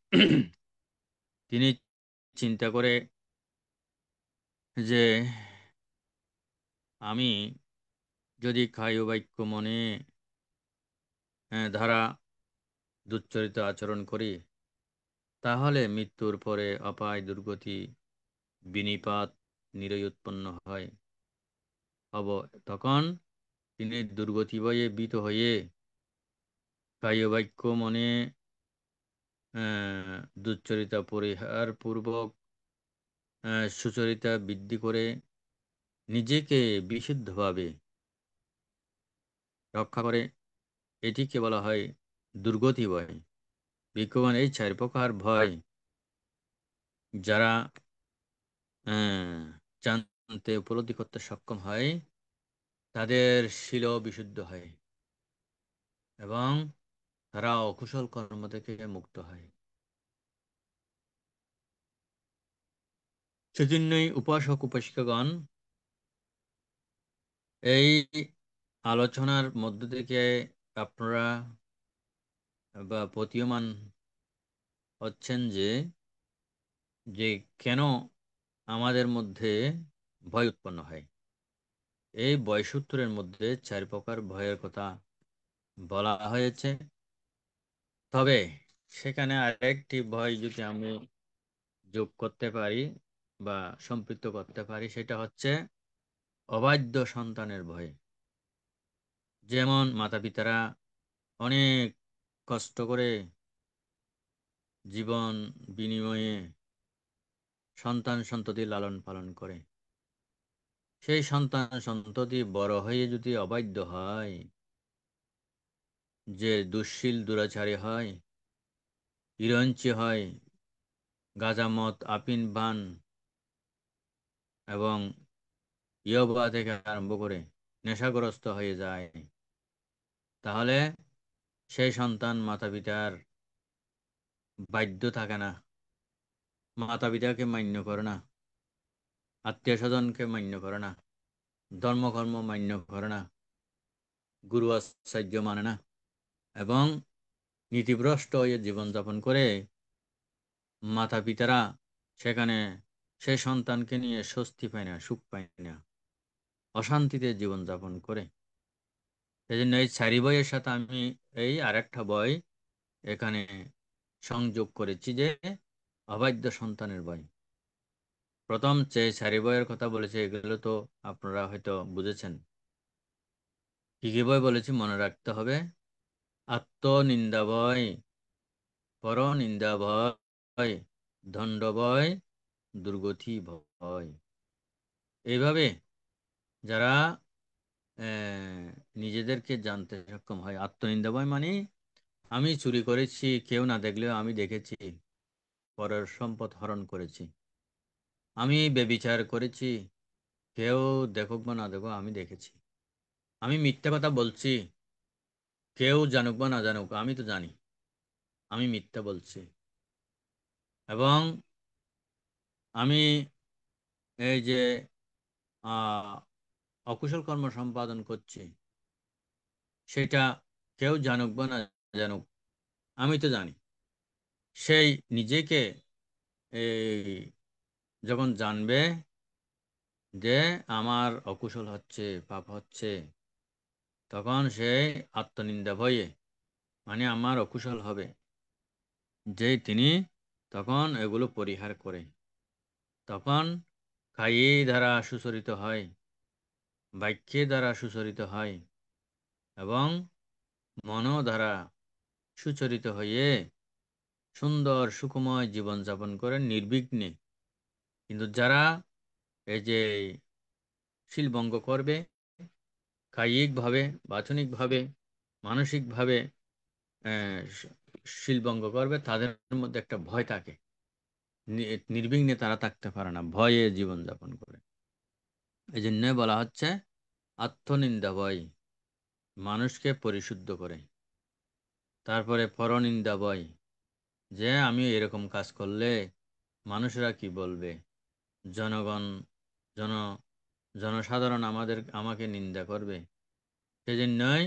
তিনি চিন্তা করে যে আমি যদি কায় বাক্য মনে ধারা দুচ্চরিত আচরণ করি, তাহলে মৃত্যুর পরে অপায় দুর্গতি বিনিপাত নিরয় উৎপন্ন হয় হব। তখন তিনি দুর্গতি ভয়ে ভীত হয়ে কায় বাক্য মনে দুচ্চরিতা পরিহার পূর্বক সুচরিতা বৃদ্ধি করে নিজেকে বিশুদ্ধভাবে রক্ষা করে। এটিকে বলা হয় দুর্গতি ভয়। ভিক্ষুগণ, এই চার প্রকার ভয় যারা জানতে উপলব্ধি করতে সক্ষম হয়, তাদের শীল বিশুদ্ধ হয় এবং তারা অকুশল কর্ম থেকে মুক্ত হয়। সেজন্যই উপাসক উপাসিকাগণ এই আলোচনার মধ্য থেকে আপনারা বা প্রতীয়মান হচ্ছেন যে কেন আমাদের মধ্যে ভয় উৎপন্ন হয়। এই ভয়সূত্রের মধ্যে চার প্রকার ভয়ের কথা বলা হয়েছে। তবে সেখানে আরেকটি ভয় যদি আমি যোগ করতে পারি বা সম্পৃক্ত করতে পারি, সেটা হচ্ছে অবাধ্য সন্তানের ভয়। যেমন মাতা পিতারা অনেক কষ্ট করে জীবন বিনিময়ে সন্তান সন্ততি লালন পালন করে, সেই সন্তান সন্ততি বড় হয়ে যদি অবাধ্য হয়, যে দুশ্শীল দুরাচারী হয়, হিরঞ্চি হয়, গাঁজা মদ আফিন পান এবং ইয়াবা থেকে আরম্ভ করে নেশাগ্রস্ত হয়ে যায়, তাহলে সেই সন্তান মাতা পিতার বাধ্য থাকে না, মাতা পিতাকে মান্য করে না, আত্মীয় স্বজনকে মান্য করে না, ধর্মকর্ম মান্য করে না, গুরু আচার্য মানে না এবং নীতিভ্রষ্ট হয়ে জীবনযাপন করে। মাতা পিতারা সেখানে সেই সন্তানকে নিয়ে স্বস্তি পায় না, সুখ পায় না, অশান্তিতে জীবনযাপন করে। সেই জন্য এই চারি বইয়ের সাথে আমি এই আরেকটা বই এখানে সংযোগ করেছি, যে অবাধ্য সন্তানের ভয়। প্রথম যে চারি বইয়ের কথা বলেছে এগুলো তো আপনারা হয়তো বুঝেছেন। কি কি বই বলেছি মনে রাখতে হবে? আত্মনিন্দা ভয়, পরনিন্দা ভয়, দণ্ড ভয়, দুর্গতি ভয়। এইভাবে যারা নিজেদেরকে জানতে সক্ষম হয়, আত্মনিন্দা ভয় মানে আমি চুরি করেছি, কেউ না দেখলেও আমি দেখেছি, পরের সম্পদ হরণ করেছি, আমি ব্যভিচার করেছি, কেউ দেখুক বা না দেখুক আমি দেখেছি, আমি মিথ্যা কথা বলছি, কেউ জানুক বা না জানুক আমি তো জানি আমি মিথ্যা বলছি, এবং আমি এই যে অকুশল কর্ম সম্পাদন করছি, সেটা কেউ জানুক বা না জানুক আমি তো জানি। সেই নিজেকে এই যখন জানবে যে আমার অকুশল হচ্ছে, পাপ হচ্ছে, তখন সে আত্মনিন্দা ভয়ে মানে আমার অকুশল হবে, যে তিনি তখন এগুলো পরিহার করে, তখন কায়ে দ্বারা সুচরিত হয়, বাক্যে দ্বারা সুচরিত হয় এবং মন দ্বারা সুচরিত হয়ে সুন্দর সুখময় জীবনযাপন করে নির্বিঘ্নে। কিন্তু যারা এই যে শিলভঙ্গ করবে, কায়িকভাবে, বাচনিকভাবে, মানসিকভাবে শিলভঙ্গ করবে, তাদের মধ্যে একটা ভয় থাকে। নির্বিঘ্নে তারা থাকতে পারে না, ভয়ে জীবনযাপন করে। এই জন্য বলা হচ্ছে আত্মনিন্দা ভয় মানুষকে পরিশুদ্ধ করে। তারপরে পরনিন্দা ভয়, যে আমি এরকম কাজ করলে মানুষরা কি বলবে, জনগণ জন জনসাধারণ আমাকে নিন্দা করবে। সেজন্যই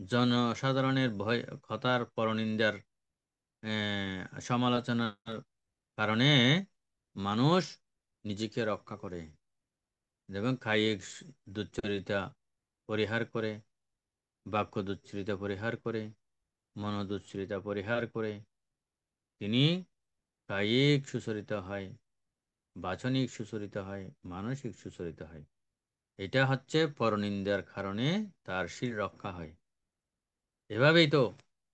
জনসাধারণের ভয়, কথার, পরনিন্দার সমালোচনার কারণে মানুষ নিজেকে রক্ষা করে এবং কায়িক দুশ্চরিতা পরিহার করে, বাক্য দুশ্চরিতা পরিহার করে, মনোদুশ্চরিতা পরিহার করে তিনি কায়িক সুচরিতা হয়, বাচনিক সুচরিতা হয়, মানসিক সুচরিতা হয়। এটা হচ্ছে পরনিন্দার কারণে তার শির রক্ষা হয়। এভাবেই তো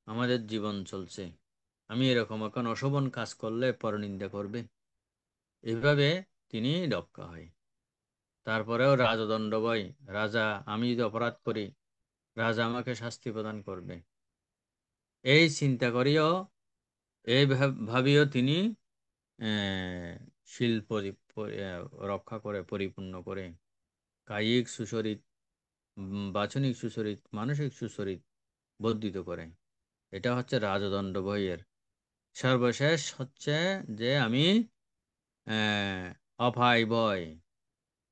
আমাদের জীবন চলছে। আমি এরকম এখন অশোভন কাজ করলে পরনিন্দা করবে, এইভাবে তিনি রক্ষা হয়। তারপরেও রাজদণ্ড ভয়, রাজা, আমি যদি অপরাধ করি রাজা আমাকে শাস্তি প্রদান করবে, এই চিন্তা করিও, এই ভাবিও তিনি শিল রক্ষা করে, পরিপূর্ণ করে, কায়িক সুচরিত, বাচনিক সুচরিত, মানসিক সুচরিত বর্ধিত করে। এটা হচ্ছে রাজদণ্ড ভয়ের। সর্বশেষ হচ্ছে যে আমি অভয় ভয়,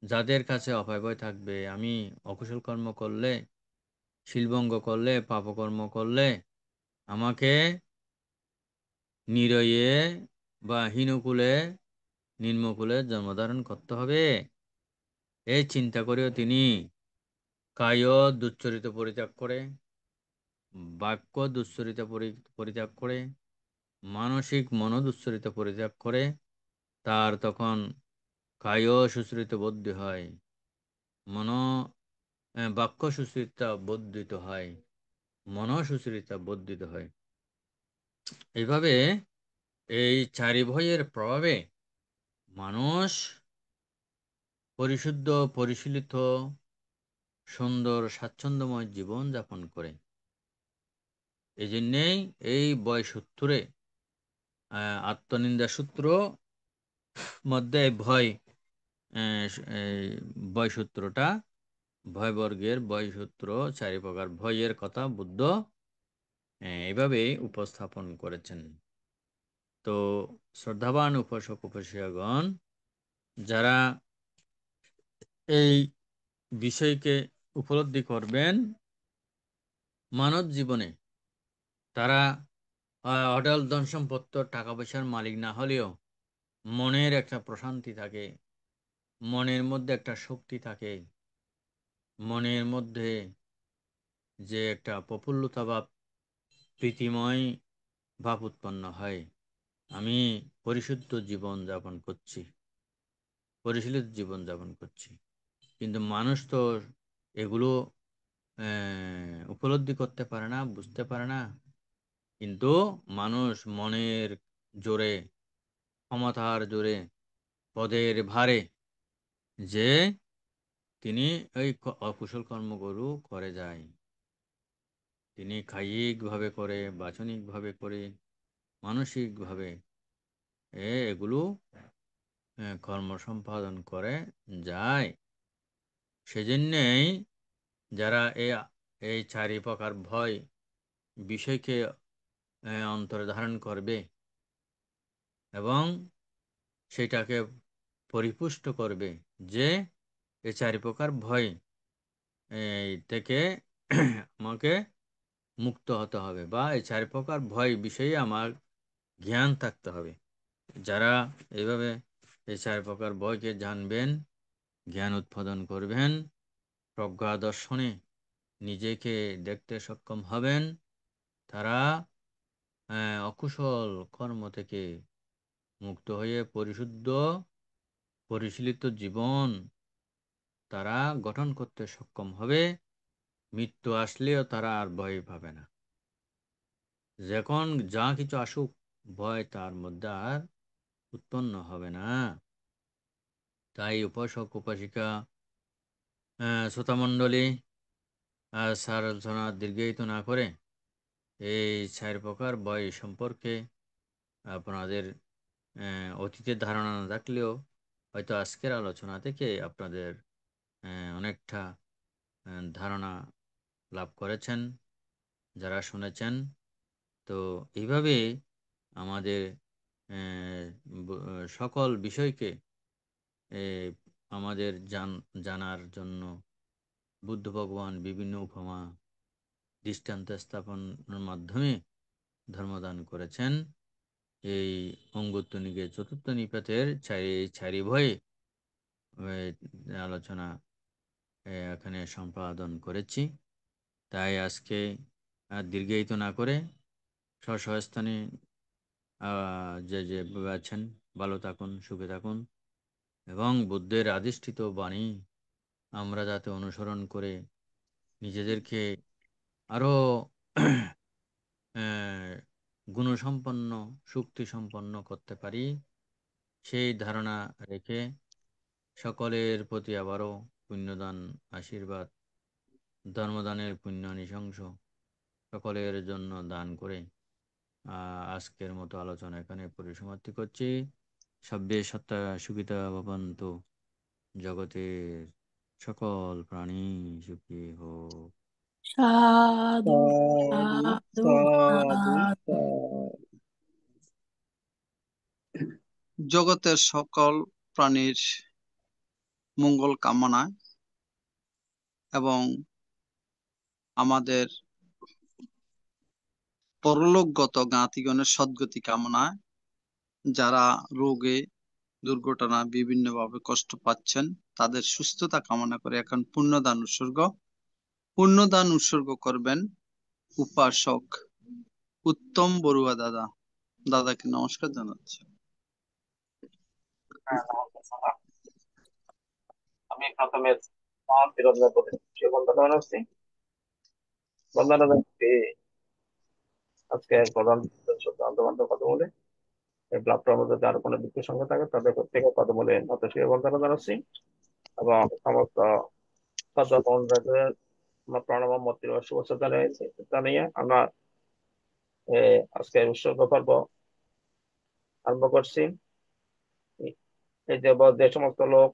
যাদের কাছে অভয় ভয় থাকবে, আমি অকুশল কর্ম করলে, শিলভঙ্গ করলে, পাপকর্ম করলে আমাকে নিরয়ে বা হীনকুলে, নিম্নকুলে জন্মধারণ করতে হবে, এই চিন্তা করেও তিনি কায় দুশ্চরিত পরিত্যাগ করে, বাক্য দুশ্চরিত পরিত্যাগ করে, মানসিক মনোদুশ্চরিত পরিত্যাগ করে, তার তখন কায় সুচরিত বুদ্ধি হয়, মন বাক্য সুচরিতা বর্ধিত হয়, মন সুচরিতা বর্ধিত হয়। এইভাবে এই চারি ভয়ের প্রভাবে মানুষ পরিশুদ্ধ, পরিশীলিত, সুন্দর, স্বাচ্ছন্দ্যময় জীবন যাপন করে। এই জন্যেই এই ভয় সূত্রে, আত্মনিন্দা সূত্র মধ্যে ভয়, ভয় সূত্রটা, ভয়বর্গের ভয় সূত্র, চারি প্রকার ভয়ের কথা বুদ্ধ এইভাবেই উপস্থাপন করেছেন। তো শ্রদ্ধাবান উপাসক উপাসিকাগণ, যারা এই বিষয়কে উপলব্ধি করবেন মানব জীবনে, তারা অঢেল ধন সম্পদ, টাকা পয়সার মালিক না হলেও মনের একটা প্রশান্তি থাকে, মনের মধ্যে একটা শক্তি থাকে, মনের মধ্যে যে একটা প্রফুল্লতা বা প্রীতিময় ভাব উৎপন্ন হয়, আমি পরিশুদ্ধ জীবন যাপন করছি, পরিশীলিত জীবন যাপন করছি। কিন্তু মানুষ তো এগুলো উপলব্ধি করতে পারে না, বুঝতে পারে না। কিন্তু মানুষ মনের জোরে, ক্ষমতার জোরে, পদের ভারে যে তিনি এই অকুশল কর্মগুলো করে যায়, তিনি কায়িকভাবে করে, বাচনিকভাবে করে, মানসিকভাবে এগুলো কর্ম সম্পাদন করে যায়। সেজন্যেই যারা এই চারি প্রকার ভয় বিষয়কে অন্তরে ধারণ করবে এবং সেটাকে পরিপুষ্ট করবে, যে এই চারি প্রকার ভয় থেকে আমাকে মুক্ত হতে হবে, বা এই চারি প্রকার ভয় বিষয়ে আমার জ্ঞান থাকতে হবে। যারা এইভাবে এই চারি প্রকার ভয়কে জানবেন, জ্ঞান উৎপাদন করবেন, প্রজ্ঞা দর্শনে নিজেকে দেখতে সক্ষম হবেন, তারা অকুশল কর্ম থেকে মুক্ত হয়ে পরিশুদ্ধ পরিশীলিত জীবন তারা গঠন করতে সক্ষম হবে। মৃত্যু আসলেও তারা আর ভয় পাবে না। যখন যা কিছু আসুক, ভয় তার মধ্যে আর উৎপন্ন হবে না। তাই উপাসক উপাসিকা, শ্রোতামণ্ডলী, সার আলোচনা দীর্ঘায়িত না করে এই 4 প্রকার ভয় সম্পর্কে আপনাদের অতীতের ধারণা না থাকলেও হয়তো আজকের আলোচনা থেকে আপনাদের অনেকটা ধারণা লাভ করেছেন যারা শুনেছেন। তো এইভাবে আমাদের সকল বিষয়কে আমাদের জানার জন্য বুদ্ধ ভগবান বিভিন্ন উপমা দৃষ্টান্ত স্থাপনের মাধ্যমে ধর্মদান করেছেন। এই অঙ্গুত্র নিকের চতুর্থ নিপাতের চারি ভয়ে আলোচনা এখানে সম্পাদন করেছি। তাই আজকে দীর্ঘায়িত না করে স্বস্থানে যে যে আছেন ভালো থাকুন, সুখে থাকুন এবং বুদ্ধের আদিষ্ঠিত বাণী আমরা যাতে অনুসরণ করে নিজেদেরকে আরো গুণসম্পন্ন, শক্তিসম্পন্ন করতে পারি, সেই ধারণা রেখে সকলের প্রতি আবারও পুণ্যদান, আশীর্বাদ, ধর্মদানের পুণ্য নিশংস সকলের জন্য দান করে আজকের মতো আলোচনা এখানে পরিসমাপ্তি করছি। সব্যে সত্তা সুখিতা ভবন্তু, জগতের সকল প্রাণী সুখী হোক। সাধু সাধু সাধু সাধু সাধু। জগতের সকল প্রাণীর মঙ্গল কামনায় এবং আমাদের পরলোকগত জ্ঞাতিগণের সদ্গতি কামনায় যারা রোগে দুর্ঘটনা বিভিন্নভাবে কষ্ট পাচ্ছেন তাদের সুস্থতা কামনা করে এখন পুণ্যদান উৎসর্গ করবেন উপাসক উত্তম বড়ুয়া দাদাকে নমস্কার জানাচ্ছি। আমি প্রথমে মহান তিরঞ্জন প্রতি বন্দনা জানাচ্ছি। বন্দনা জানাচ্ছি আজকে প্রধান আন্তর্বান্ধব কদমূলে এই প্ল্যাটফর্মের মধ্যে যার কোনো বিত্তীয় সংখ্যা থাকে তাদের প্রত্যেকে কদমূলে নত শিরে বন্দনা জানাচ্ছি এবং সমস্ত সদস্যদের প্রণব মূর্তির শুভেচ্ছা জানিয়ে আমরা আজকে উৎসর্গ পর্ব আরম্ভ করছি। এই যে সমস্ত লোক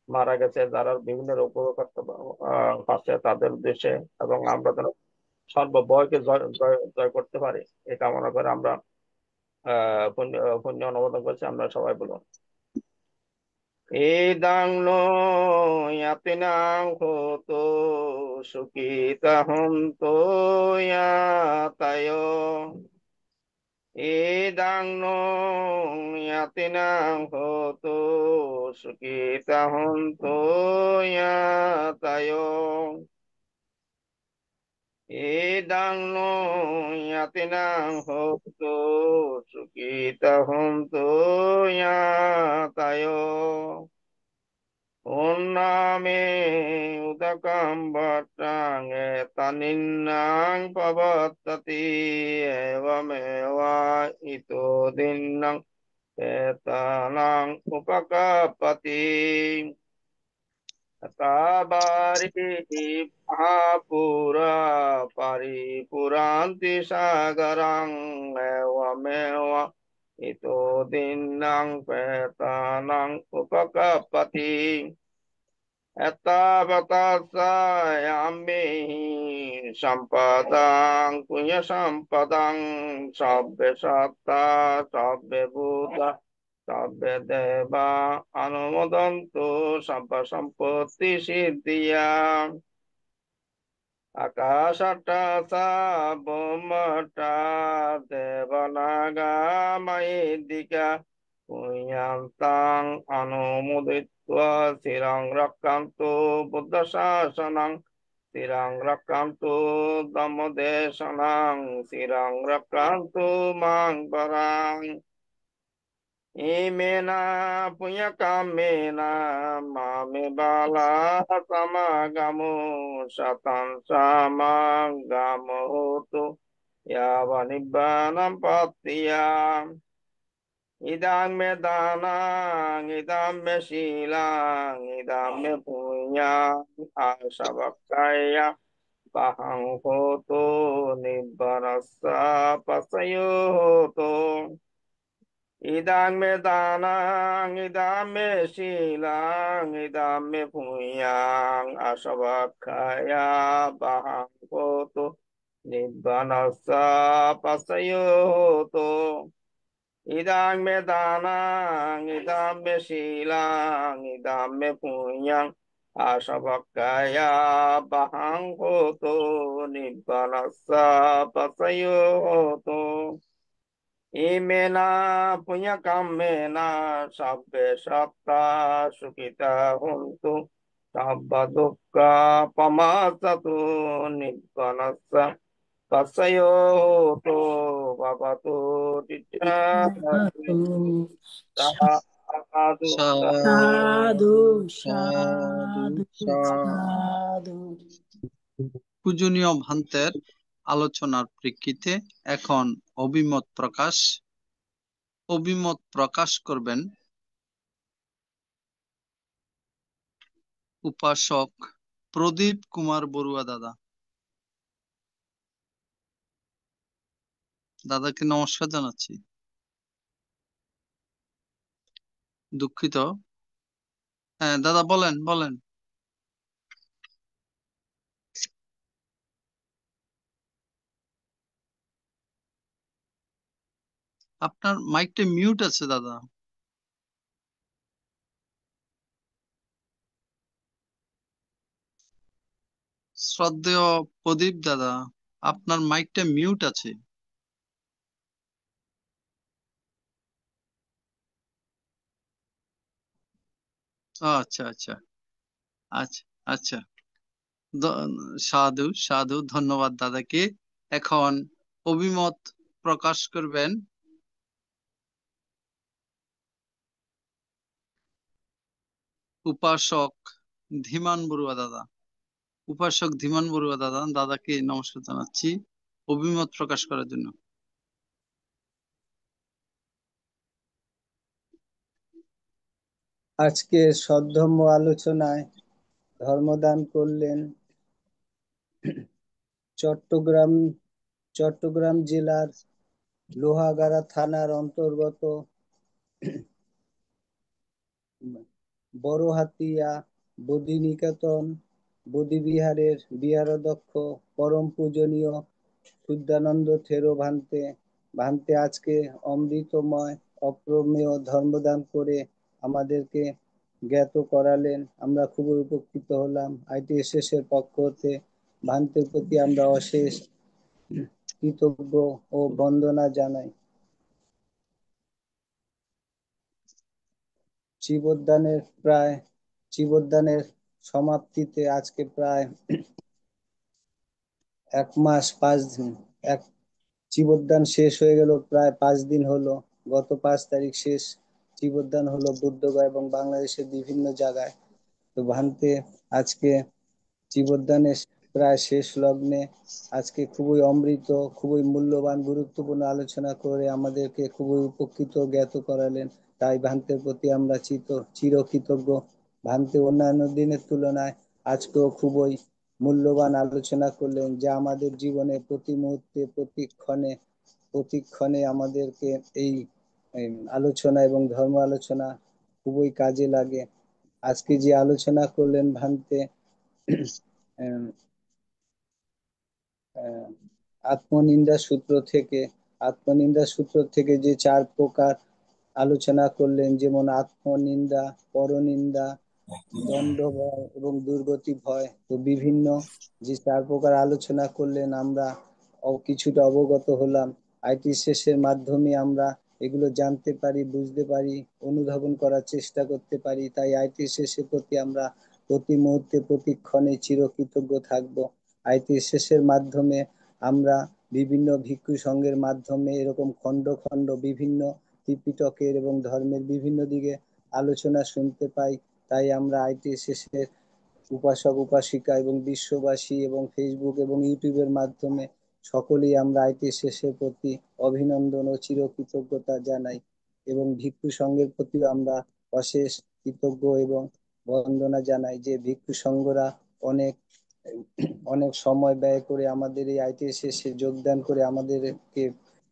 মারা গেছে, যারা বিভিন্ন রোগ পাচ্ছে তাদের উদ্দেশ্যে এবং আমরা যেন সর্বভয়কে জয় করতে পারি এই কামনা করে আমরা পুণ্য অনুমোদন করছি। আমরা সবাই বলুন ইদাং নো ইয়াতিনাং হোতো সুখিতা হন্তো ইয়াতায় ইদাং নো ইয়াতিনাং হোতো সুখিতা হন্তো ইয়াতায় ইদাং নো ইয়াতিনাং হোতো সুখিতা হন্তো ইয়াতায় উন্নামে উদকম বট্টাং এতানিন্নাং পবত্ততি এবমেবা ইতো দিন্নাং এতানাং উপকাপতি তাবারি মহাপুরা পরিপুরান্তি সাগরং এবমেবা ইতো দিন্নাং পেতানাং উপকাপতি এতাবতাসায়ামি সম্পদাং পুণ্য সম্পদাং সব্বে সত্তা সব্বে ভূতা সব্বে দেবা অনুমোদন্তু সব্ব সম্পত্তি সিদ্ধিয়া আকাশটা সাবমটা দেবনাগা মাইদিকা পুণ্যান্তাং অনুমোদিত্বা চিরং রক্ষান্তু বুদ্ধ শাসনং চিরং রক্ষান্তু ধম্মদেশনং চিরং রক্ষান্তু মাং পরাং Imena punya kamena mame bala sama gamu satan sama gamu tu ya vanibbanam patya idang me danang idang me silang idang me punya asabakaya bahang hoto nibbarasa pasayoto idang me danang idang me silang idang me punyang asabakaya bahang hoto nibbarasa pasayoto idang me danang idang me silang idang me punyang asabakaya bahang hoto nibbarasa pasayoto Imena punya kamena sabbe satta sukita huntu sabba dukkha pamasatu nibbanassa pasayoto babatu Satu, sadu sadu, সাধু sadu, sadu. পূজনীয় ভান্তের আলোচনার প্রেক্ষিতে এখন অভিমত প্রকাশ করবেন উপাসক প্রদীপ কুমার বড়ুয়া দাদা। দাদাকে নমস্কার জানাচ্ছি। দুঃখিত। হ্যাঁ দাদা বলেন। আপনার মাইকটা মিউট আছে দাদা। শ্রদ্ধেয় প্রদীপ দাদা, আপনার মাইকটা মিউট আছে। আচ্ছা আচ্ছা আচ্ছা আচ্ছা সাধু ধন্যবাদ দাদাকে। এখন অভিমত প্রকাশ করবেন উপাসক ধীমান বড়ুয়া দাদা। দাদাকে নমস্কার জানাচ্ছি অভিমত প্রকাশ করার জন্য। আজকে সদ্ধর্ম আলোচনায় ধর্মদান করলেন চট্টগ্রাম জেলার লোহাগাড়া থানার অন্তর্গত বড়হাতিয়া বোধিনিকেতন বোধিবিহারের বিহারাধ্যক্ষ পরম পূজনীয় শুদ্ধানন্দ থেরো ভান্তে আজকে অমৃতময় অপ্রমেয় ধর্মদান করে আমাদেরকে জ্ঞাত করালেন। আমরা খুবই উপকৃত হলাম। ITSS এর পক্ষ হতে ভান্তের প্রতি আমরা অশেষ কৃতজ্ঞ ও বন্দনা জানাই। জীবদ্দানের সমাপ্তিতে আজকে প্রায় 1 মাস 5 দিন জীবদ্দান শেষ হয়ে গেল, প্রায় 5 দিন হলো। গত 5 তারিখ শেষ জীবদ্দান হলো বুদ্ধগয়া এবং বাংলাদেশের বিভিন্ন জায়গায়। তো ভান্তে আজকে জীবদ্দানের প্রায় শেষ লগ্নে আজকে খুবই অমৃত, খুবই মূল্যবান, গুরুত্বপূর্ণ আলোচনা করে আমাদেরকে খুবই উপকৃত জ্ঞাত করালেন। তাই ভান্তের প্রতি আমরা চিরকৃতজ্ঞ। ভান্তে অন্যান্য দিনের তুলনায় আজকেও খুবই মূল্যবান আলোচনা করলেন, যা আমাদের জীবনে প্রতি মুহূর্তে প্রতিক্ষণে আমাদেরকে এই আলোচনা এবং ধর্ম আলোচনা খুবই কাজে লাগে। আজকে যে আলোচনা করলেন ভান্তে আত্মনিন্দা সূত্র থেকে যে 4 প্রকার আলোচনা করলেন, যেমন আত্মনিন্দা, পরনিন্দা, দণ্ড ভয় এবং দুর্গতি ভয়। তো বিভিন্ন যে 4 প্রকার আলোচনা করলেন আমরা কিছুটা অবগত হলাম। ITSS এর মাধ্যমে আমরা এগুলো জানতে পারি, বুঝতে পারি, অনুধাবন করার চেষ্টা করতে পারি। তাই ITSS এর প্রতি আমরা প্রতি মুহূর্তে প্রতিক্ষণে চিরকৃতজ্ঞ থাকব। ITSS এর মাধ্যমে আমরা বিভিন্ন ভিক্ষু সংঘের মাধ্যমে এরকম খণ্ড খণ্ড বিভিন্ন ত্রিপিটকের এবং ধর্মের বিভিন্ন দিকে আলোচনা শুনতে পাই। তাই আমরা ITSS এর উপাসক উপাসিকা এবং বিশ্ববাসী এবং ফেসবুক এবং ইউটিউবের মাধ্যমে সকলেই আমরা ITSS এর প্রতি অভিনন্দন ও চিরকৃতজ্ঞতা জানাই এবং ভিক্ষু সংঘের প্রতিও আমরা অশেষ কৃতজ্ঞ এবং বন্দনা জানাই যে ভিক্ষু সংঘরা অনেক অনেক সময় ব্যয় করে আমাদের এই ITSS এ যোগদান করে আমাদেরকে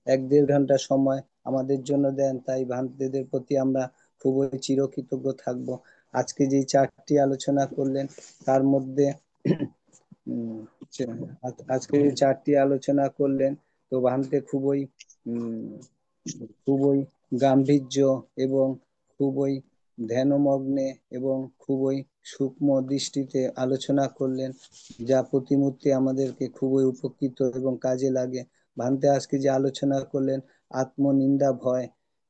1-1.5 ঘন্টা সময় আমাদের জন্য দেন। তাই ভান্তেদের প্রতি আমরা খুবই চিরকৃতজ্ঞ থাকবো। আজকে যে 4টি আলোচনা করলেন তার মধ্যে আজকে যে 4টি আলোচনা করলেন তো ভান্তে খুবই গাম্ভীর্য এবং খুবই ধ্যানমগ্নে এবং খুবই সূক্ষ্ম দৃষ্টিতে আলোচনা করলেন, যা প্রতিমূর্তি আমাদেরকে খুবই উপকৃত এবং কাজে লাগে। ভান্তে আজকে যে আলোচনা করলেন আত্মনিন্দা ভয়,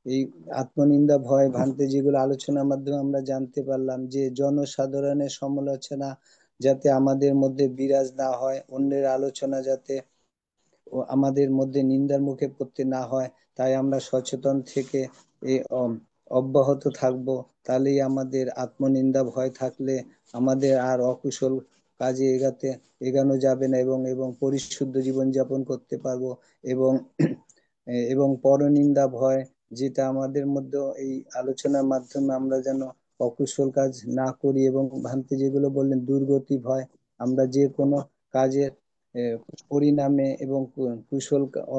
এই আত্মনিন্দা ভয় ভান্তে যেগুলো আলোচনার মাধ্যমে আমরা জানতে পারলাম যে জনসাধারণের সমালোচনা যাতে আমাদের মধ্যে বিরাজ না হয়, অন্যের আলোচনা যাতে আমাদের মধ্যে নিন্দার মুখে পড়তে না হয়, তাই আমরা সচেতন থেকে অব্যাহত থাকব। তাহলেই আমাদের আত্মনিন্দা ভয় থাকলে আমাদের আর অকুশল কাজে এগানো যাবে না এবং পরিশুদ্ধ জীবনযাপন করতে পারবো এবং পরনিন্দা ভয়, যেটা আমাদের মধ্যে এই আলোচনার মাধ্যমে আমরা যেন অকুশল কাজ না করি এবং ভান্তে যেগুলো বললেন দুর্গতি ভয়, আমরা যে কোনো কাজের পরিণামে এবং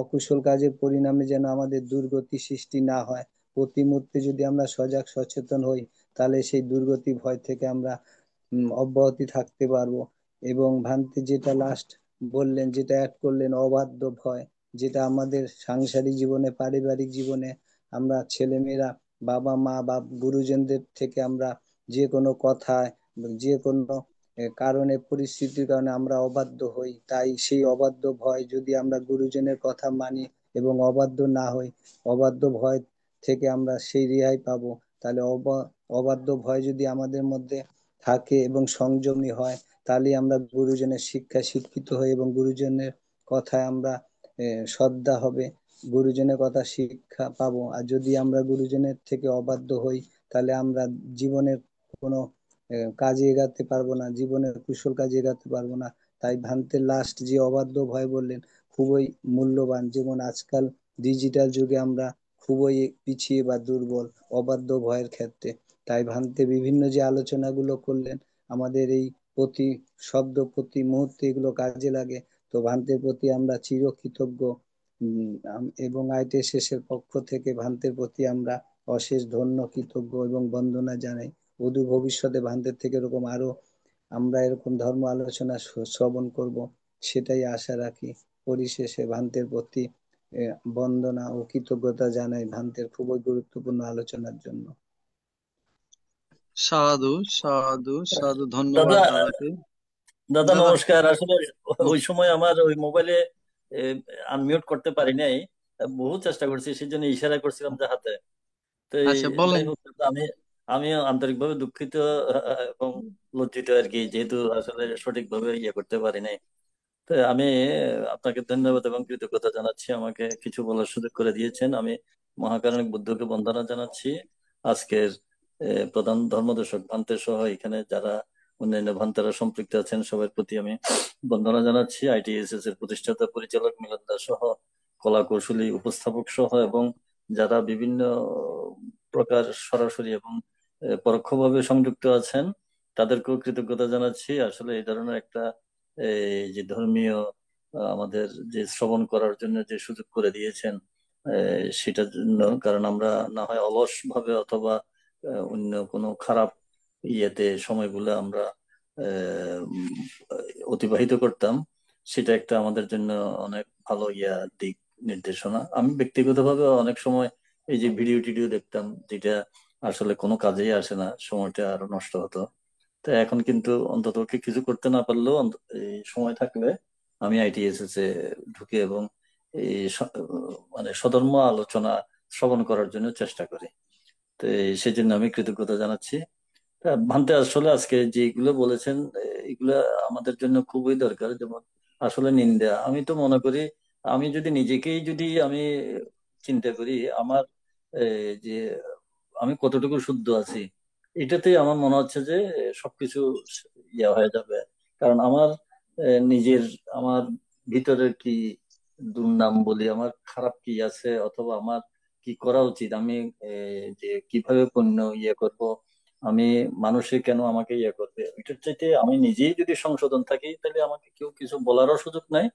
অকুশল কাজের পরিণামে যেন আমাদের দুর্গতি সৃষ্টি না হয়। প্রতি মুহূর্তে যদি আমরা সজাগ সচেতন হই তাহলে সেই দুর্গতি ভয় থেকে আমরা অব্যাহতি থাকতে পারবো। এবং ভান্তে যেটা লাস্ট বললেন, যেটা অ্যাড করলেন অবাধ্য ভয়, যেটা আমাদের সাংসারিক জীবনে পারিবারিক জীবনে আমরা ছেলেমেয়েরা বাবা মা বা গুরুজনদের থেকে আমরা যে কোনো কথায় যে কোনো কারণে পরিস্থিতির কারণে আমরা অবাধ্য হই। তাই সেই অবাধ্য ভয় যদি আমরা গুরুজনের কথা মানি এবং অবাধ্য না হই, অবাধ্য ভয় থেকে আমরা সেই রেহাই পাবো। তাহলে অবাধ্য ভয় যদি আমাদের মধ্যে থাকে এবং সংযমী হয়, তাহলে আমরা গুরুজনের শিক্ষায় শিক্ষিত হই এবং গুরুজনের কথায় আমরা শ্রদ্ধা হবে, গুরুজনের কথা শিক্ষা পাবো। আর যদি আমরা গুরুজনের থেকে অবাধ্য হই তাহলে আমরা জীবনের কোনো কাজে এগাতে পারবো না, জীবনের কুশল কাজে এগাতে পারবো না। তাই ভান্তে লাস্ট যে অবাধ্য ভয় বললেন খুবই মূল্যবান। যেমন আজকাল ডিজিটাল যুগে আমরা খুবই পিছিয়ে বা দুর্বল অবাধ্য ভয়ের ক্ষেত্রে। তাই ভান্তে বিভিন্ন যে আলোচনাগুলো করলেন আমাদের এই প্রতি শব্দ প্রতি মুহূর্তে এগুলো কাজে লাগে। তো ভান্তের প্রতি আমরা চিরকৃতজ্ঞ এবং ITSS এর পক্ষ থেকে ভান্তের প্রতি আমরা অশেষ ধন্য কৃতজ্ঞ এবং বন্দনা জানাই। অদূর ভবিষ্যতে ভান্তের থেকে এরকম আরো আমরা এরকম ধর্ম আলোচনা শ্রবণ করব, সেটাই আশা রাখি। পরিশেষে ভান্তের প্রতি বন্দনা ও কৃতজ্ঞতা জানাই ভান্তের খুবই গুরুত্বপূর্ণ আলোচনার জন্য। সাধু সাধু সাধু, ধন্যবাদ দাদা দাদাকে। দাদা দাদা নমস্কার। আসলে ওই সময় আমার ওই মোবাইলে আনমিউট করতে পারি নাই, বহু চেষ্টা করছি, সেই জন্য ইশারা করছিলাম যে হাতে। তো আচ্ছা যাই বলেন। হোক দাদা, আমি আন্তরিকভাবে দুঃখিত এবং লজ্জিত আর কি, যেহেতু আসলে সঠিকভাবে ইয়ে করতে পারি নাই। তো আমি আপনাকে ধন্যবাদ এবং কৃতজ্ঞতা জানাচ্ছি, আমাকে কিছু বলার সুযোগ করে দিয়েছেন। আমি মহাকারণিক বুদ্ধকে বন্দনা জানাচ্ছি। আজকের প্রধান ধর্মদর্শক ভান্তে সহ এখানে যারা অন্যান্য ভান্তারা সম্পৃক্ত আছেন সবার প্রতি আমি বন্দনা জানাচ্ছি। ITSS এর প্রতিষ্ঠাতা পরিচালক মিলন দাস সহ কলা কৌশলী উপস্থাপক সহ এবং যারা বিভিন্ন প্রকার সরাসরি এবং পরোক্ষভাবে সংযুক্ত আছেন তাদেরকেও কৃতজ্ঞতা জানাচ্ছি। আসলে এই ধরনের একটা এই যে ধর্মীয় আমাদের যে শ্রবণ করার জন্য যে সুযোগ করে দিয়েছেন সেটার জন্য, কারণ আমরা না হয় অলস ভাবে অথবা অন্য কোনো খারাপ ইয়েতে সময়গুলো আমরা অতিবাহিত করতাম, সেটা একটা আমাদের জন্য অনেক ভালো দিক নির্দেশনা। আমি ব্যক্তিগতভাবে অনেক সময় এই যে ভিডিও টিডিও দেখতাম যেটা আসলে কোনো কাজেই আসে না, সময়টা আরো নষ্ট হতো। তো এখন কিন্তু অন্তত কিছু করতে না পারলেও এই সময় থাকলে আমি ITSS এ ঢুকে এবং এই মানে সধর্ম আলোচনা শ্রবণ করার জন্য চেষ্টা করি। তো সেই জন্য আমি কৃতজ্ঞতা জানাচ্ছি। ভান্তে আসলে আজকে যেগুলো বলেছেন এগুলো আমাদের জন্য খুবই দরকার। যেমন আসলে নিন্দা, আমি তো মনে করি আমি যদি নিজেকেই যদি আমি চিন্তা করি, আমার যে আমি কতটুকু শুদ্ধ আছি, এটাতেই আমার মনে হচ্ছে যে সবকিছু ইয়ে হয়ে যাবে। কারণ আমার নিজের, আমার ভিতরের কি দুর্নাম বলি, আমার খারাপ কি আছে, অথবা আমার কি করা উচিত, আমি যে কিভাবে পণ্য ইয়ে করব, আমি মানুষে কেন আমাকে ইয়ে করবে, ওইটার চাইতে আমি নিজেই যদি সংশোধন থাকি, তাহলে আমাকে কেউ কিছু বলারও সুযোগ নাই,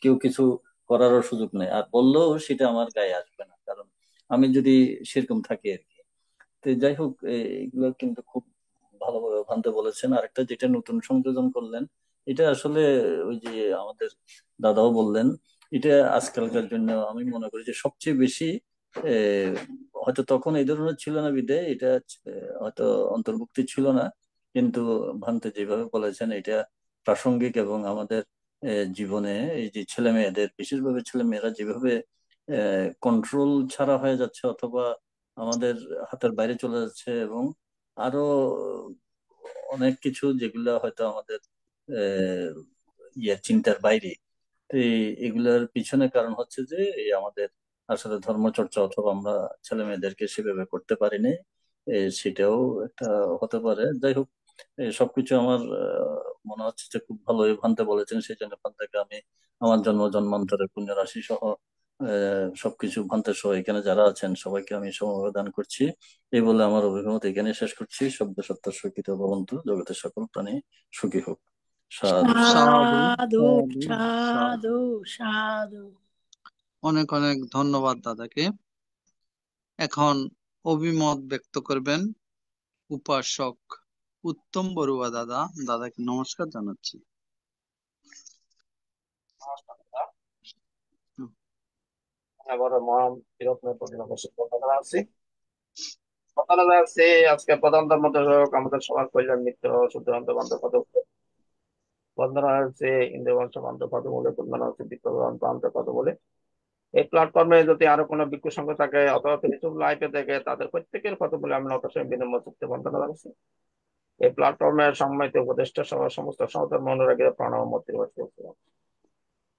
কেউ কিছু করারও সুযোগ নাই, আর বললেও সেটা আমার গায়ে আসবে না, কারণ আমি যদি সেরকম থাকি আর কি। তো যাই হোক, এগুলো কিন্তু খুব ভালোভাবে ভানতে বলেছেন। আরেকটা যেটা নতুন সংযোজন করলেন, এটা আসলে ওই যে আমাদের দাদাও বললেন, এটা আজকালকার জন্য আমি মনে করি যে সবচেয়ে বেশি আহ, হয়তো তখন এই ধরনের ছিল না বিধায় এটা হয়তো অন্তর্ভুক্তি ছিল না, কিন্তু ভান্তে যেভাবে বলেছেন এটা প্রাসঙ্গিক, এবং আমাদের জীবনে এই যে ছেলে মেয়েদের, বিশেষভাবে ছেলে মেয়েরা যেভাবে কন্ট্রোল ছাড়া হয়ে যাচ্ছে, অথবা আমাদের হাতের বাইরে চলে যাচ্ছে, এবং আরো অনেক কিছু যেগুলো হয়তো আমাদের আহ, চিন্তার বাইরে। তো এগুলোর পিছনে কারণ হচ্ছে যে এই আমাদের আসলে ধর্মচর্চা, অথবা আমরা ছেলে মেয়েদেরকে সেভাবে করতে পারিনি, সেটাও একটা হতে পারে। যাই হোক, সবকিছু আমার মনে হচ্ছে যে খুব ভালোই ভানতে বলেছেন, সেই জন্য ভান্তাকে আমি আমার জন্ম জন্মান্তরের পুণ্য রাশি সহ সবকিছু ভান্তে সহ এখানে যারা আছেন সবাইকে আমি সমবেদন করছি। এই বলে আমার অভিমত এখানে শেষ করছি। শব্দ সত্য সুখিত ভবন্তু, জগতের সকল প্রাণী সুখী হোক। সাধু সাধু। সাধু সাধু সাধু সাধু সাধু। অনেক অনেক ধন্যবাদ দাদাকে। এখন অভিমত ব্যক্ত করবেন উপাসক উত্তম বড়ুয়া দাদা। দাদাকে নমস্কার জানাচ্ছি। আবার মহান চিরত্নের প্রতি নমস্কার কথা জানাচ্ছি। কথা জানাচ্ছি আজকে প্রধান ধর্মদেশক আমাদের সমাজ কল্যাণ মিত্র শুদ্ধান্ত বান্ধব পদ বন্দনা হচ্ছে ইন্দ্রবংশ বান্ধব পদ বলে, বন্দনা হচ্ছে বিপ্লবান্ত বান্ধব পদ বলে। এই প্ল্যাটফর্মে যদি আরো কোনো ভিক্ষু সংঘ থাকে অথবা ফেসবুক লাইভে দেখে, তাদের প্রত্যেকের কথা বলে আমি অবশ্যই বিনম্র চিত্তে বন্দনা জানাচ্ছি। এই প্ল্যাটফর্মের সম্মানিত উপদেষ্টা সহ সমস্ত সহধর্ম অনুরাগীরা প্রণাম মূর্তি করছি।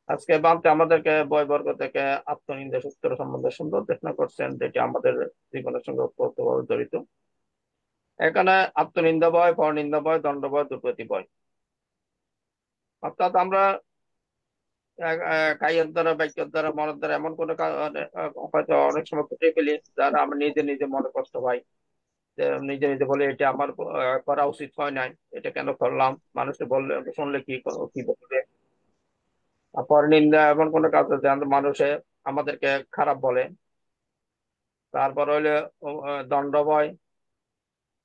আজকে বামতে আমাদেরকে বয়বর্গ থেকে আত্মনিন্দা সূত্র সম্বন্ধে সুন্দর দেশনা করছেন, যেটি আমাদের জীবনের সঙ্গে ওতপ্রোতভাবে জড়িত। এখানে আত্মনিন্দা ভয়, পরনিন্দা ভয়, দণ্ড ভয়, দুর্গতি ভয়। অর্থাৎ আমরা কায়ের দ্বারা, বাক্যের দ্বারা, মনের দ্বারা এমন কোনো হয়তো অনেক সময় ফুটে ফেলি যারা আমরা নিজে নিজে মনে কষ্ট পাই, যে নিজে নিজে বলে এটা আমার করা উচিত হয় নাই, এটা কেন করলাম, মানুষকে বললে শুনলে কি বলবে। পরনিন্দা এমন কোনো কাজ আছে মানুষে আমাদেরকে খারাপ বলে। তারপর হইলে দণ্ড ভয়,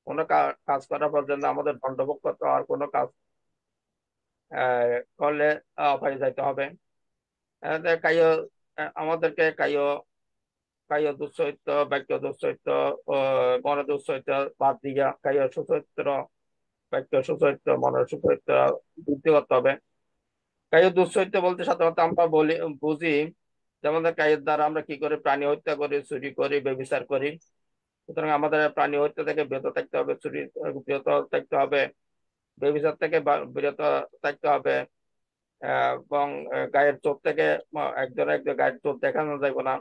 কোনো কাজ করার পর যেন আমাদের দণ্ডভোগ করতে হওয়ার কোনো কাজ করলে অপায় যাইতে হবে। কাইয় আমাদেরকে কাইয় কাইয় দুশ্চরিত্র, বাক্য দুশ্চরিত্র, মনের দুশ্চরিত্র বাদ দিয়া কাইয় সুচরিত্র, বাক্য সুচরিত্র, মনের সুচরিত্র বৃদ্ধি করতে হবে। কাইয় দুশ্চরিত্র বলতে সাধারণত আমরা বুঝি যে আমাদের কাইয়ের দ্বারা আমরা কি করি, প্রাণী হত্যা করি, চুরি করি, ব্যভিচার করি। সুতরাং আমাদের প্রাণী হত্যা থেকে বিরত থাকতে হবে, চুরি বিরত থাকতে হবে, ব্যভিচার থেকে বিরত থাকতে হবে, এবং গায়ের চোখ থেকে একজনের গায়ের চোখ দেখানো যাবে না,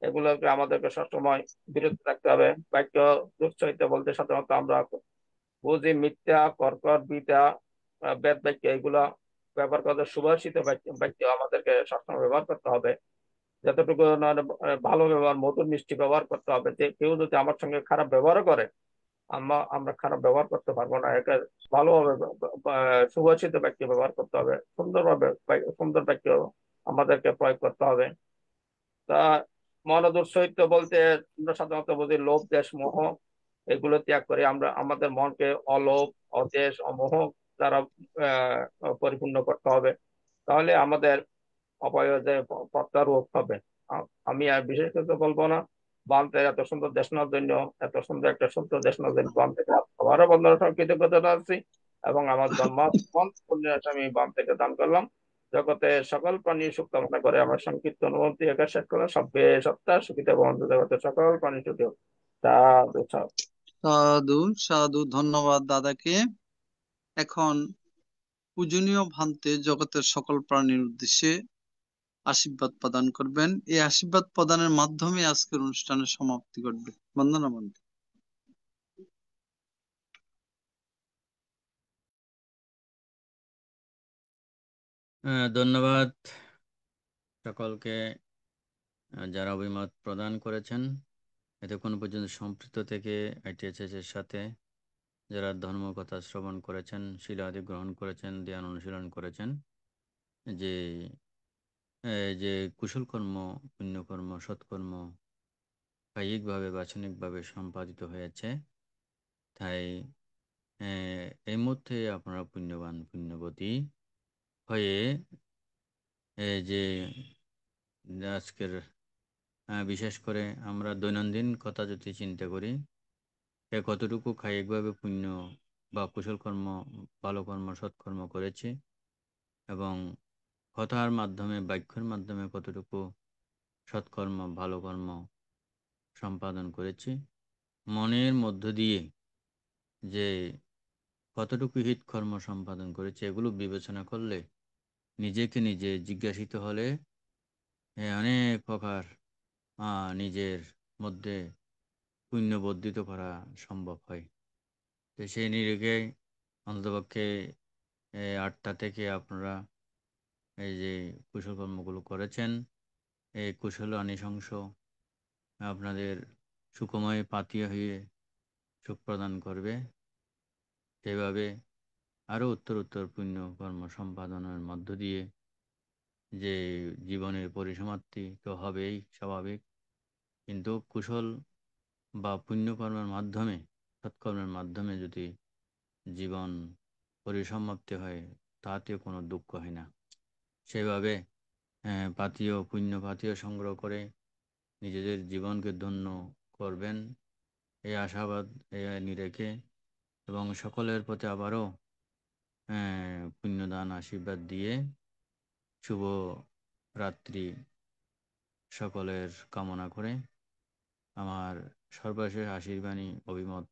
এগুলোকে আমাদেরকে সবসময় বিরত থাকতে হবে। বাক্য দুশ্চরিত্র বলতে সাধারণত আমরা বুঝি মিথ্যা, কর্কট, বিদ্যা, বেদ বাক্য, এগুলো ব্যবহার করতে, সুভাষিত বাক্য আমাদেরকে সবসময় ব্যবহার করতে হবে। যতটুকু ভালো ব্যবহার, মধুর মিষ্টি ব্যবহার করতে হবে। যে কেউ যদি আমার সঙ্গে খারাপ ব্যবহার করে, আমরা খারাপ ব্যবহার করতে পারবো না। এটা ভালোভাবে সুভাষিত বাক্য ব্যবহার করতে হবে, সুন্দরভাবে সুন্দর বাক্য আমাদেরকে প্রয়োগ করতে হবে। তা মনোদুঃসহিত বলতে আমরা সাধারণত বুঝি লোভ, দেশ, মোহ, এগুলো ত্যাগ করে আমরা আমাদের মনকে অলোভ, অদেশ, অমোহ দ্বারা পরিপূর্ণ করতে হবে। তাহলে আমাদের অপরাজেয় পথটা রোধ হবে। আমি আর বিশেষ কিছু বলবো না। বামদের এত সুন্দর দেশনার জন্য, এত সুন্দর একটা সুন্দর দেশনার জন্য বাম থেকে আবারও বন্ধন কৃতজ্ঞতা জানাচ্ছি, এবং আমার আমি বাম থেকে দান করলাম। জগতে সকল প্রাণী সুখ কামনা করে আমার সংকীর্তন অনুমতি একা শেষ করে সব্যে সত্তা সুখিত বন্ধু, জগতে সকল প্রাণী সুখী হোক। সাধু সাধু। সাধু সাধু। ধন্যবাদ দাদাকে। এখন পূজনীয় ভান্তে জগতের সকল প্রাণীর উদ্দেশ্যে আশীর্বাদ প্রদান করবেন। এই আশীর্বাদ প্রদানের মাধ্যমে আজকের অনুষ্ঠানের সমাপ্তি ঘটবে। বন্দনা বন্দে। ধন্যবাদ সকলকে যারা অভিমত প্রদান করেছেন। এতক্ষণ পর্যন্ত সম্পৃক্ত থেকে ITHS এর সাথে যারা ধর্ম কথা শ্রবণ করেছেন, শিলাদি গ্রহণ করেছেন, ধ্যান অনুশীলন করেছেন, যে যে কুশল কর্ম, পুণ্যকর্ম, সৎকর্ম কায়িকভাবে বাচনিকভাবে সম্পাদিত হয়েছে, তাই এই মুহূর্তে আপনারা পুণ্যবান পুণ্যবতী হয়ে যে আজকের বিশেষ করে আমরা দৈনন্দিন কথা যদি চিন্তা করি, কতটুকু কায়িকভাবে পুণ্য বা কুশল কর্ম, ভালো কর্ম, সৎকর্ম করেছি, এবং কথার মাধ্যমে, বাক্যের মাধ্যমে কতটুকু সৎকর্ম, ভালো কর্ম সম্পাদন করেছি, মনের মধ্য দিয়ে যে কতটুকু হিত কর্ম সম্পাদন করেছে, এগুলো বিবেচনা করলে নিজেকে নিজে জিজ্ঞাসিত হলে অনেক প্রকার নিজের মধ্যে পুণ্য বর্ধিত করা সম্ভব হয়। তো সেই নিরিখে অন্ততপক্ষে 8টা থেকে আপনারা এই যে কুশল কর্মগুলো করেছেন, এই কুশল আনিশংস আপনাদের সুখময় পাতিয়া হয়ে সুখ প্রদান করবে। সেভাবে আরও উত্তর পুণ্য কর্ম সম্পাদনের মধ্য দিয়ে যে জীবনের পরিসমাপ্তি তো হবেই স্বাভাবিক, কিন্তু কুশল বা পুণ্যকর্মের মাধ্যমে, সৎকর্মের মাধ্যমে যদি জীবন পরিসমাপ্তি হয়, তাতেও কোনো দুঃখ হয় না। সেভাবে পুণ্য পাতীয় সংগ্রহ করে নিজেদের জীবনকে ধন্য করবেন, এই আশাবাদ নিরেখে, এবং সকলের প্রতি আবারও পুণ্যদান আশীর্বাদ দিয়ে শুভ রাত্রি সকলের কামনা করে আমার সর্বশেষ আশীর্বাণী অভিমত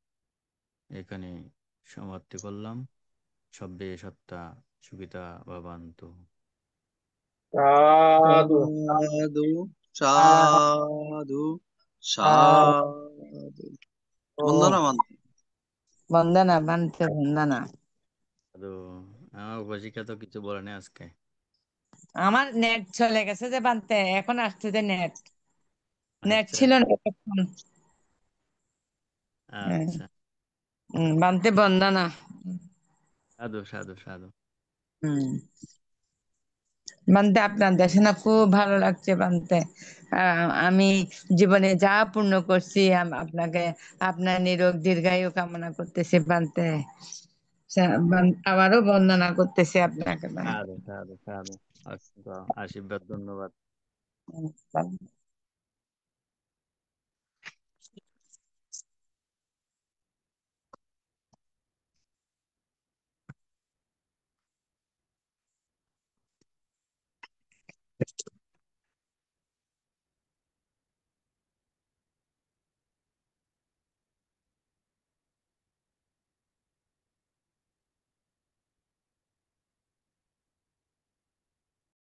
এখানে সমাপ্তি করলাম। সব্বে সত্তা সুখিতা ভবন্তু। সাধু সাধু সাধু সাধু। বন্দনা বন্দে। বন্দনা বানতে বন্দনা। আমার উপশিক্ষা তো কিছু বলে না আজকে। আমার নেট চলে গেছে যে বানতে, এখন আসছে যে নেট আচ্ছা ছিল না এখন। আচ্ছা, বানতে বন্দনা। সাধু সাধু সাধু। বানতে আপনার দেশে না খুব ভালো লাগছে বানতে। আমি জীবনে যা পূর্ণ করছি আপনাকে, আপনার নিরোগ দীর্ঘায়ু কামনা করতেছি বানতে। আবারও বন্দনা করতেছি আপনাকে। সাধু সাধু সাধু। আশীর্বাদ, ধন্যবাদ।